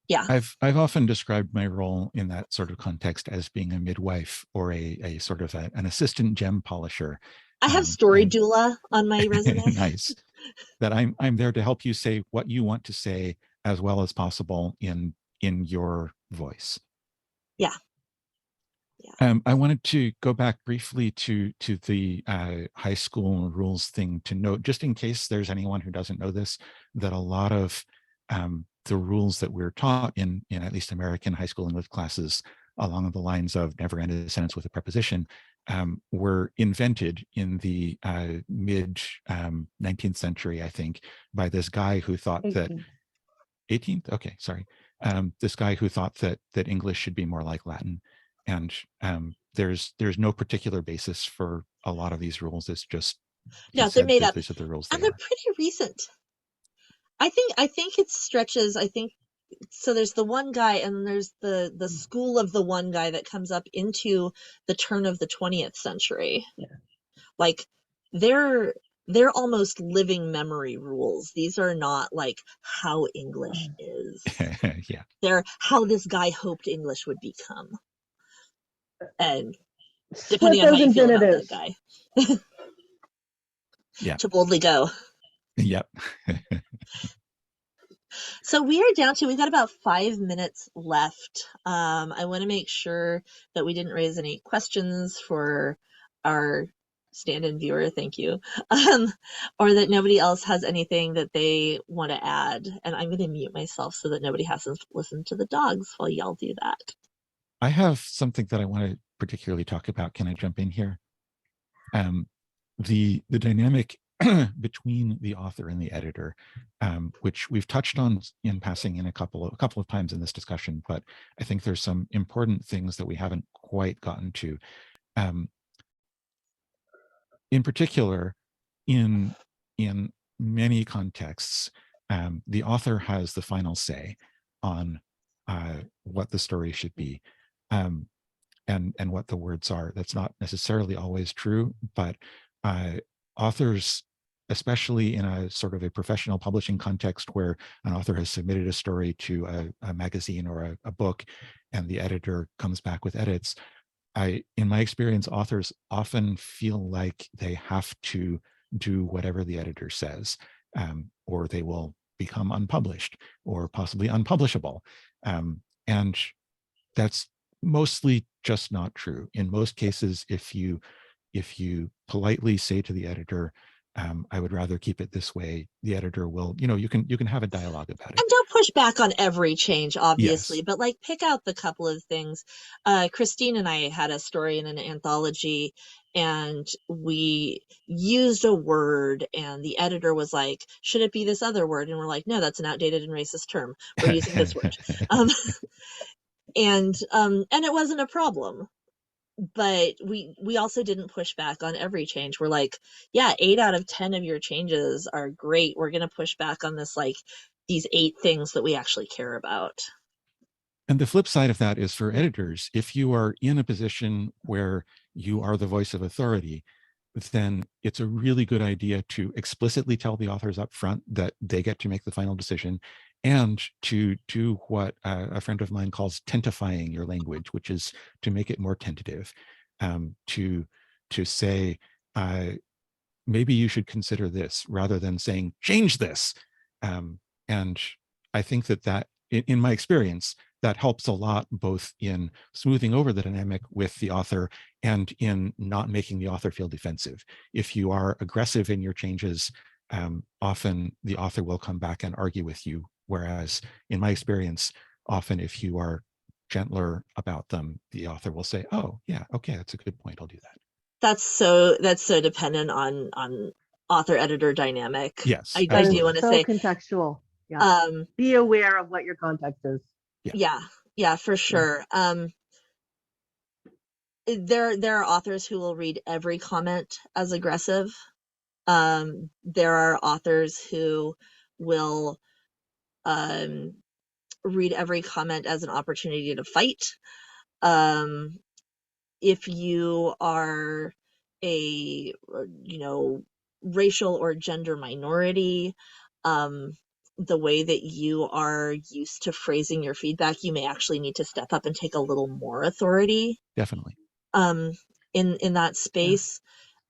Yeah. I've often described my role in that sort of context as being a midwife or a sort of an assistant gem polisher. I have story doula on my resume. Nice. That I'm there to help you say what you want to say as well as possible in your voice. Yeah. I wanted to go back briefly to the high school rules thing to note, just in case there's anyone who doesn't know this, that a lot of the rules that we're taught in at least American high school English classes along the lines of never end a sentence with a preposition were invented in the mid 19th century, I think, by this guy who thought 18th. that 18th. Okay, sorry. This guy who thought that English should be more like Latin, and there's no particular basis for a lot of these rules. It's just they're made up. These are the rules, and they're pretty recent. I think it stretches. I think so. There's the one guy, and there's the school of the one guy that comes up into the turn of the 20th century. Yeah. Like they're almost living memory rules. These are not like how English is. Yeah. They're how this guy hoped English would become. And Split depending on how those you feel about that infinitives. guy. Yeah. To boldly go. Yep. So we are down to, we've got about 5 minutes left. I want to make sure that we didn't raise any questions for our stand-in viewer, thank you, or that nobody else has anything that they want to add. And I'm going to mute myself so that nobody has to listen to the dogs while y'all do that. I have something that I want to particularly talk about. Can I jump in here? The dynamic between the author and the editor, which we've touched on in passing in a couple of times in this discussion, but I think there's some important things that we haven't quite gotten to. In particular, in many contexts, the author has the final say on what the story should be, and what the words are. That's not necessarily always true, but authors, especially in a sort of a professional publishing context where an author has submitted a story to a magazine or a book, and the editor comes back with edits, in my experience, authors often feel like they have to do whatever the editor says, or they will become unpublished or possibly unpublishable. And that's mostly just not true. In most cases, if you politely say to the editor, I would rather keep it this way, the editor will, you can have a dialogue about it. And don't push back on every change, obviously, Yes. but like pick out the couple of things. Christine and I had a story in an anthology, and we used a word, and the editor was like, should it be this other word? And we're like, no, that's an outdated and racist term. We're using this word. And it wasn't a problem. But we also didn't push back on every change. We're like, yeah, 8 out of 10 of your changes are great. We're going to push back on this, like these 8 things that we actually care about. And the flip side of that is for editors, if you are in a position where you are the voice of authority, then it's a really good idea to explicitly tell the authors up front that they get to make the final decision, and to do what a friend of mine calls tentifying your language, which is to make it more tentative, to say, maybe you should consider this, rather than saying, change this. And I think that in my experience, that helps a lot, both in smoothing over the dynamic with the author and in not making the author feel defensive. If you are aggressive in your changes, often the author will come back and argue with you. Whereas in my experience, often if you are gentler about them, the author will say, oh yeah, okay, that's a good point, I'll do that. That's so dependent on author editor dynamic. Yes, I do want to say contextual. Yeah. Be aware of what your context is. Yeah, for sure. There are authors who will read every comment as aggressive. There are authors who will read every comment as an opportunity to fight. If you are a racial or gender minority, the way that you are used to phrasing your feedback, you may actually need to step up and take a little more authority. Definitely. In that space,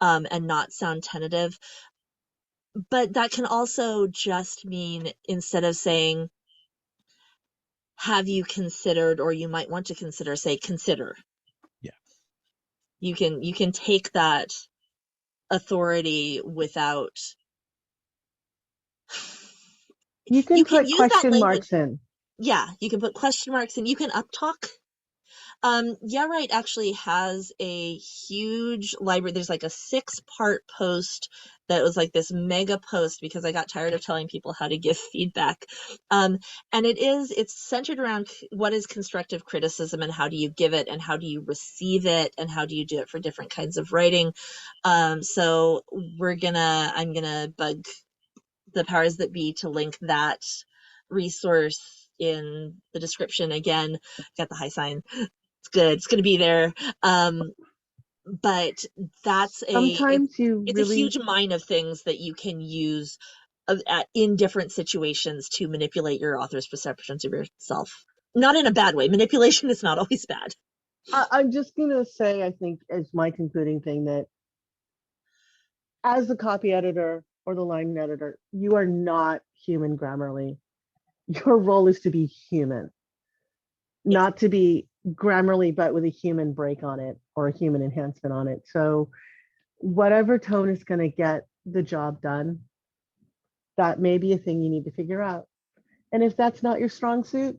and not sound tentative. But that can also just mean, instead of saying, have you considered, or you might want to consider, say, consider. Yeah. You can take that authority without. You can put question marks in. Yeah, you can put question marks in. You can uptalk. YeahWrite actually has a huge library. There's like a 6-part post that was like this mega post, because I got tired of telling people how to give feedback. And it's centered around what is constructive criticism, and how do you give it, and how do you receive it, and how do you do it for different kinds of writing. So I'm gonna bug the powers that be to link that resource in the description. Again, got the high sign. It's good. It's going to be there. But that's Sometimes you it's really, a huge mine of things that you can use in different situations to manipulate your author's perceptions of yourself. Not in a bad way. Manipulation is not always bad. I'm just going to say, I think, as my concluding thing, that as the copy editor or the line editor, you are not human Grammarly. Your role is to be human, not to be Grammarly, but with a human break on it or a human enhancement on it. So whatever tone is going to get the job done, that may be a thing you need to figure out. And if that's not your strong suit,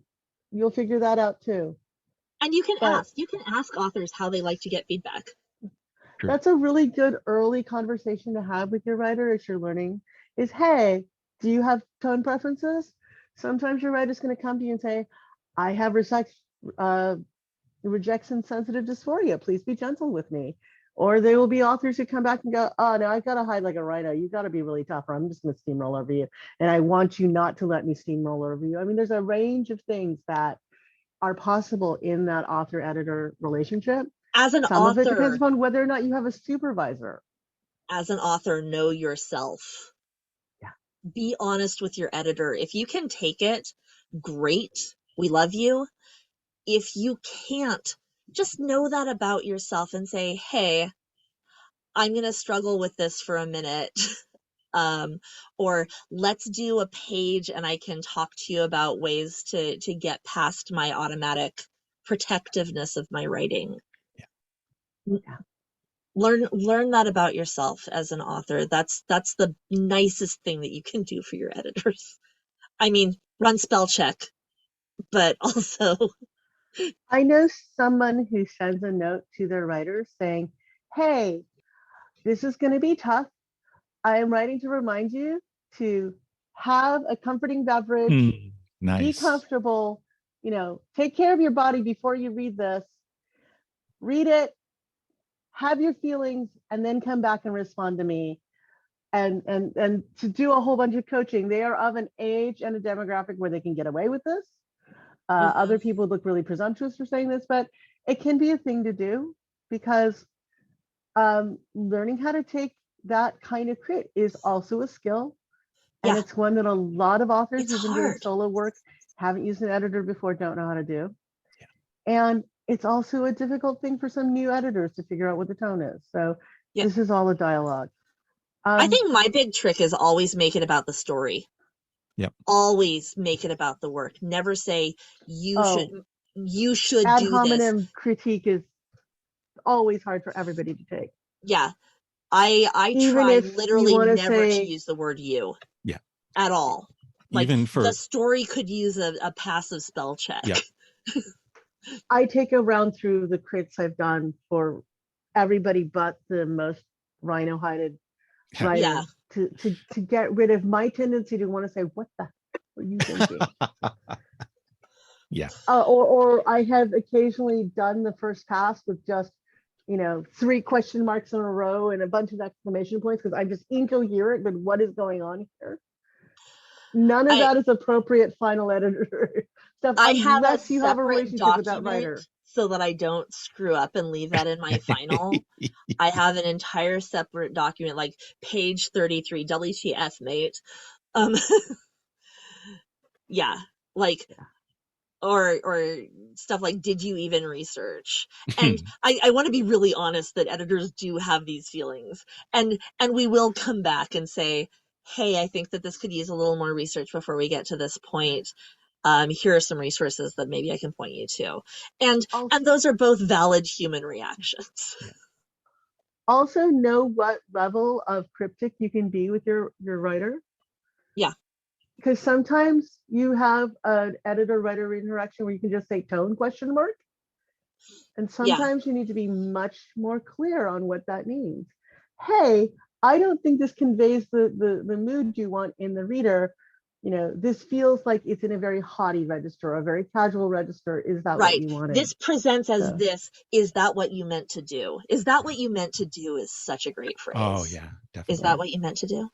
you'll figure that out too. And you can ask authors how they like to get feedback. True. That's a really good early conversation to have with your writer as you're learning is, hey, do you have tone preferences? Sometimes your writer's going to come to you and say, I have rejection sensitive dysphoria. Please be gentle with me. Or there will be authors who come back and go, oh, no, I've got to hide like a rhino. You've got to be really tough, or I'm just going to steamroll over you. And I want you not to let me steamroll over you. I mean, there's a range of things that are possible in that author-editor relationship. As an Some author, of it depends upon whether or not you have a supervisor. As an author, know yourself. Yeah. Be honest with your editor. If you can take it, great. We love you. If you can't, just know that about yourself and say, hey, I'm going to struggle with this for a minute. Or let's do a page and I can talk to you about ways to get past my automatic protectiveness of my writing. Yeah. Learn that about yourself as an author. That's the nicest thing that you can do for your editors. I mean, run spell check, but also I know someone who sends a note to their writers saying, hey, this is going to be tough. I am writing to remind you to have a comforting beverage, Nice. Be comfortable, take care of your body before you read this. Read it, have your feelings, and then come back and respond to me. And to do a whole bunch of coaching. They are of an age and a demographic where they can get away with this. Other people look really presumptuous for saying this, but it can be a thing to do because learning how to take that kind of crit is also a skill. And it's one that a lot of authors who've been doing solo work, haven't used an editor before, don't know how to do. Yeah. And it's also a difficult thing for some new editors to figure out what the tone is. So this is all a dialogue. I think my big trick is always make it about the story. Yep. Always make it about the work. Never say you should ad do hominem this. critique is always hard for everybody to take. Yeah. I try literally never to use the word you. Yeah. At all. Like even for the story could use a passive spell check. Yeah. I take a round through the crits I've done for everybody but the most rhino-hided writer to get rid of my tendency to want to say, what the heck were you thinking? Yeah. Or I have occasionally done the first pass with just 3 question marks in a row and a bunch of exclamation points because I'm just incoherent with what is going on here. None of that is appropriate final editor stuff. I have unless you have a relationship with that writer, so that I don't screw up and leave that in my final. I have an entire separate document, like page 33, WTF, mate. Yeah, like. Or stuff like, did you even research? And I want to be really honest that editors do have these feelings, and we will come back and say, hey, I think that this could use a little more research before we get to this point. Here are some resources that maybe I can point you to, and those are both valid human reactions. Also know what level of cryptic you can be with your writer. Yeah. Because sometimes you have an editor-writer interaction where you can just say tone ? And sometimes you need to be much more clear on what that means. Hey, I don't think this conveys the mood you want in the reader. This feels like it's in a very haughty register, a very casual register. Is that what you wanted? This presents as this. Is that what you meant to do? Is that what you meant to do is such a great phrase. Oh, yeah, definitely. Is that what you meant to do?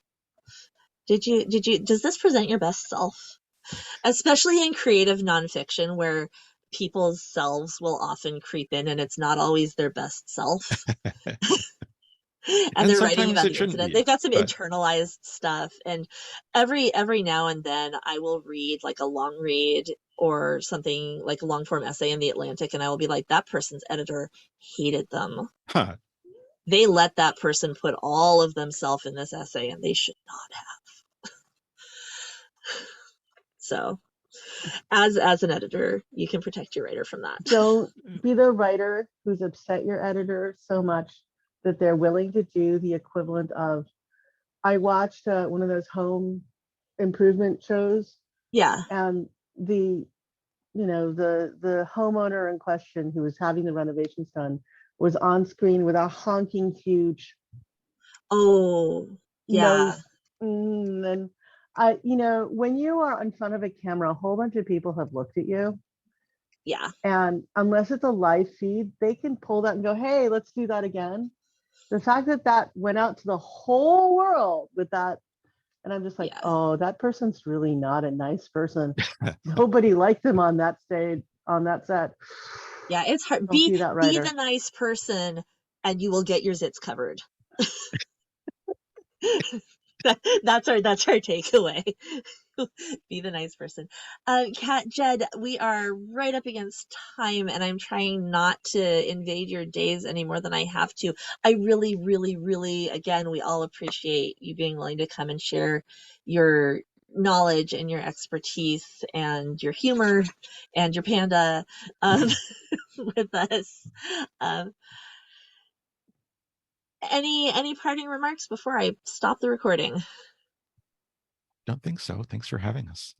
Does this present your best self? Especially in creative nonfiction where people's selves will often creep in and it's not always their best self. And And they're writing sometimes about it the shouldn't incident. be, They've got some but internalized stuff. And every now and then I will read like a long read or something like a long form essay in the Atlantic, and I will be like, that person's editor hated them. huh. They let that person put all of themselves in this essay and they should not have. So as an editor, you can protect your writer from that. Don't be the writer who's upset your editor so much that they're willing to do the equivalent of. I watched one of those home improvement shows, Yeah. and the the homeowner in question who was having the renovations done was on screen with a honking huge Oh, yeah. nose. And when you are in front of a camera, a whole bunch of people have looked at you. Yeah. And unless it's a live feed, they can pull that and go, hey, let's do that again. The fact that that went out to the whole world with that, and I'm just like, Yeah. oh, that person's really not a nice person. Nobody liked him on that stage, on that set. Yeah, it's hard. Don't be that writer. Be the nice person and you will get your zits covered. That's our takeaway. Be the nice person. Kat, Jed, we are right up against time and I'm trying not to invade your days any more than I have to. I really, really, really, again, we all appreciate you being willing to come and share your knowledge and your expertise and your humor and your panda with us. Um, any parting remarks before I stop the recording? Don't think so. Thanks for having us.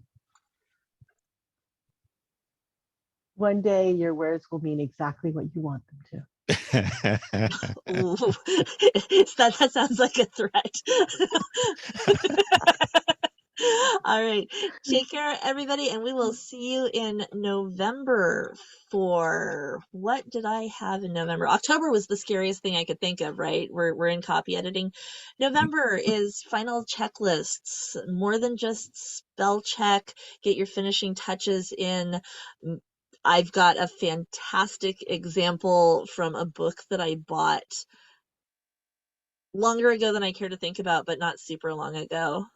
One day your words will mean exactly what you want them to. Ooh, that sounds like a threat. All right. Take care, everybody, and we will see you in November for what did I have in November? October was the scariest thing I could think of, right? We're in copy editing. November is final checklists, more than just spell check, get your finishing touches in. I've got a fantastic example from a book that I bought longer ago than I care to think about, but not super long ago.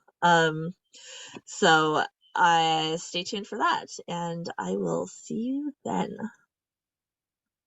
So stay tuned for that, and I will see you then.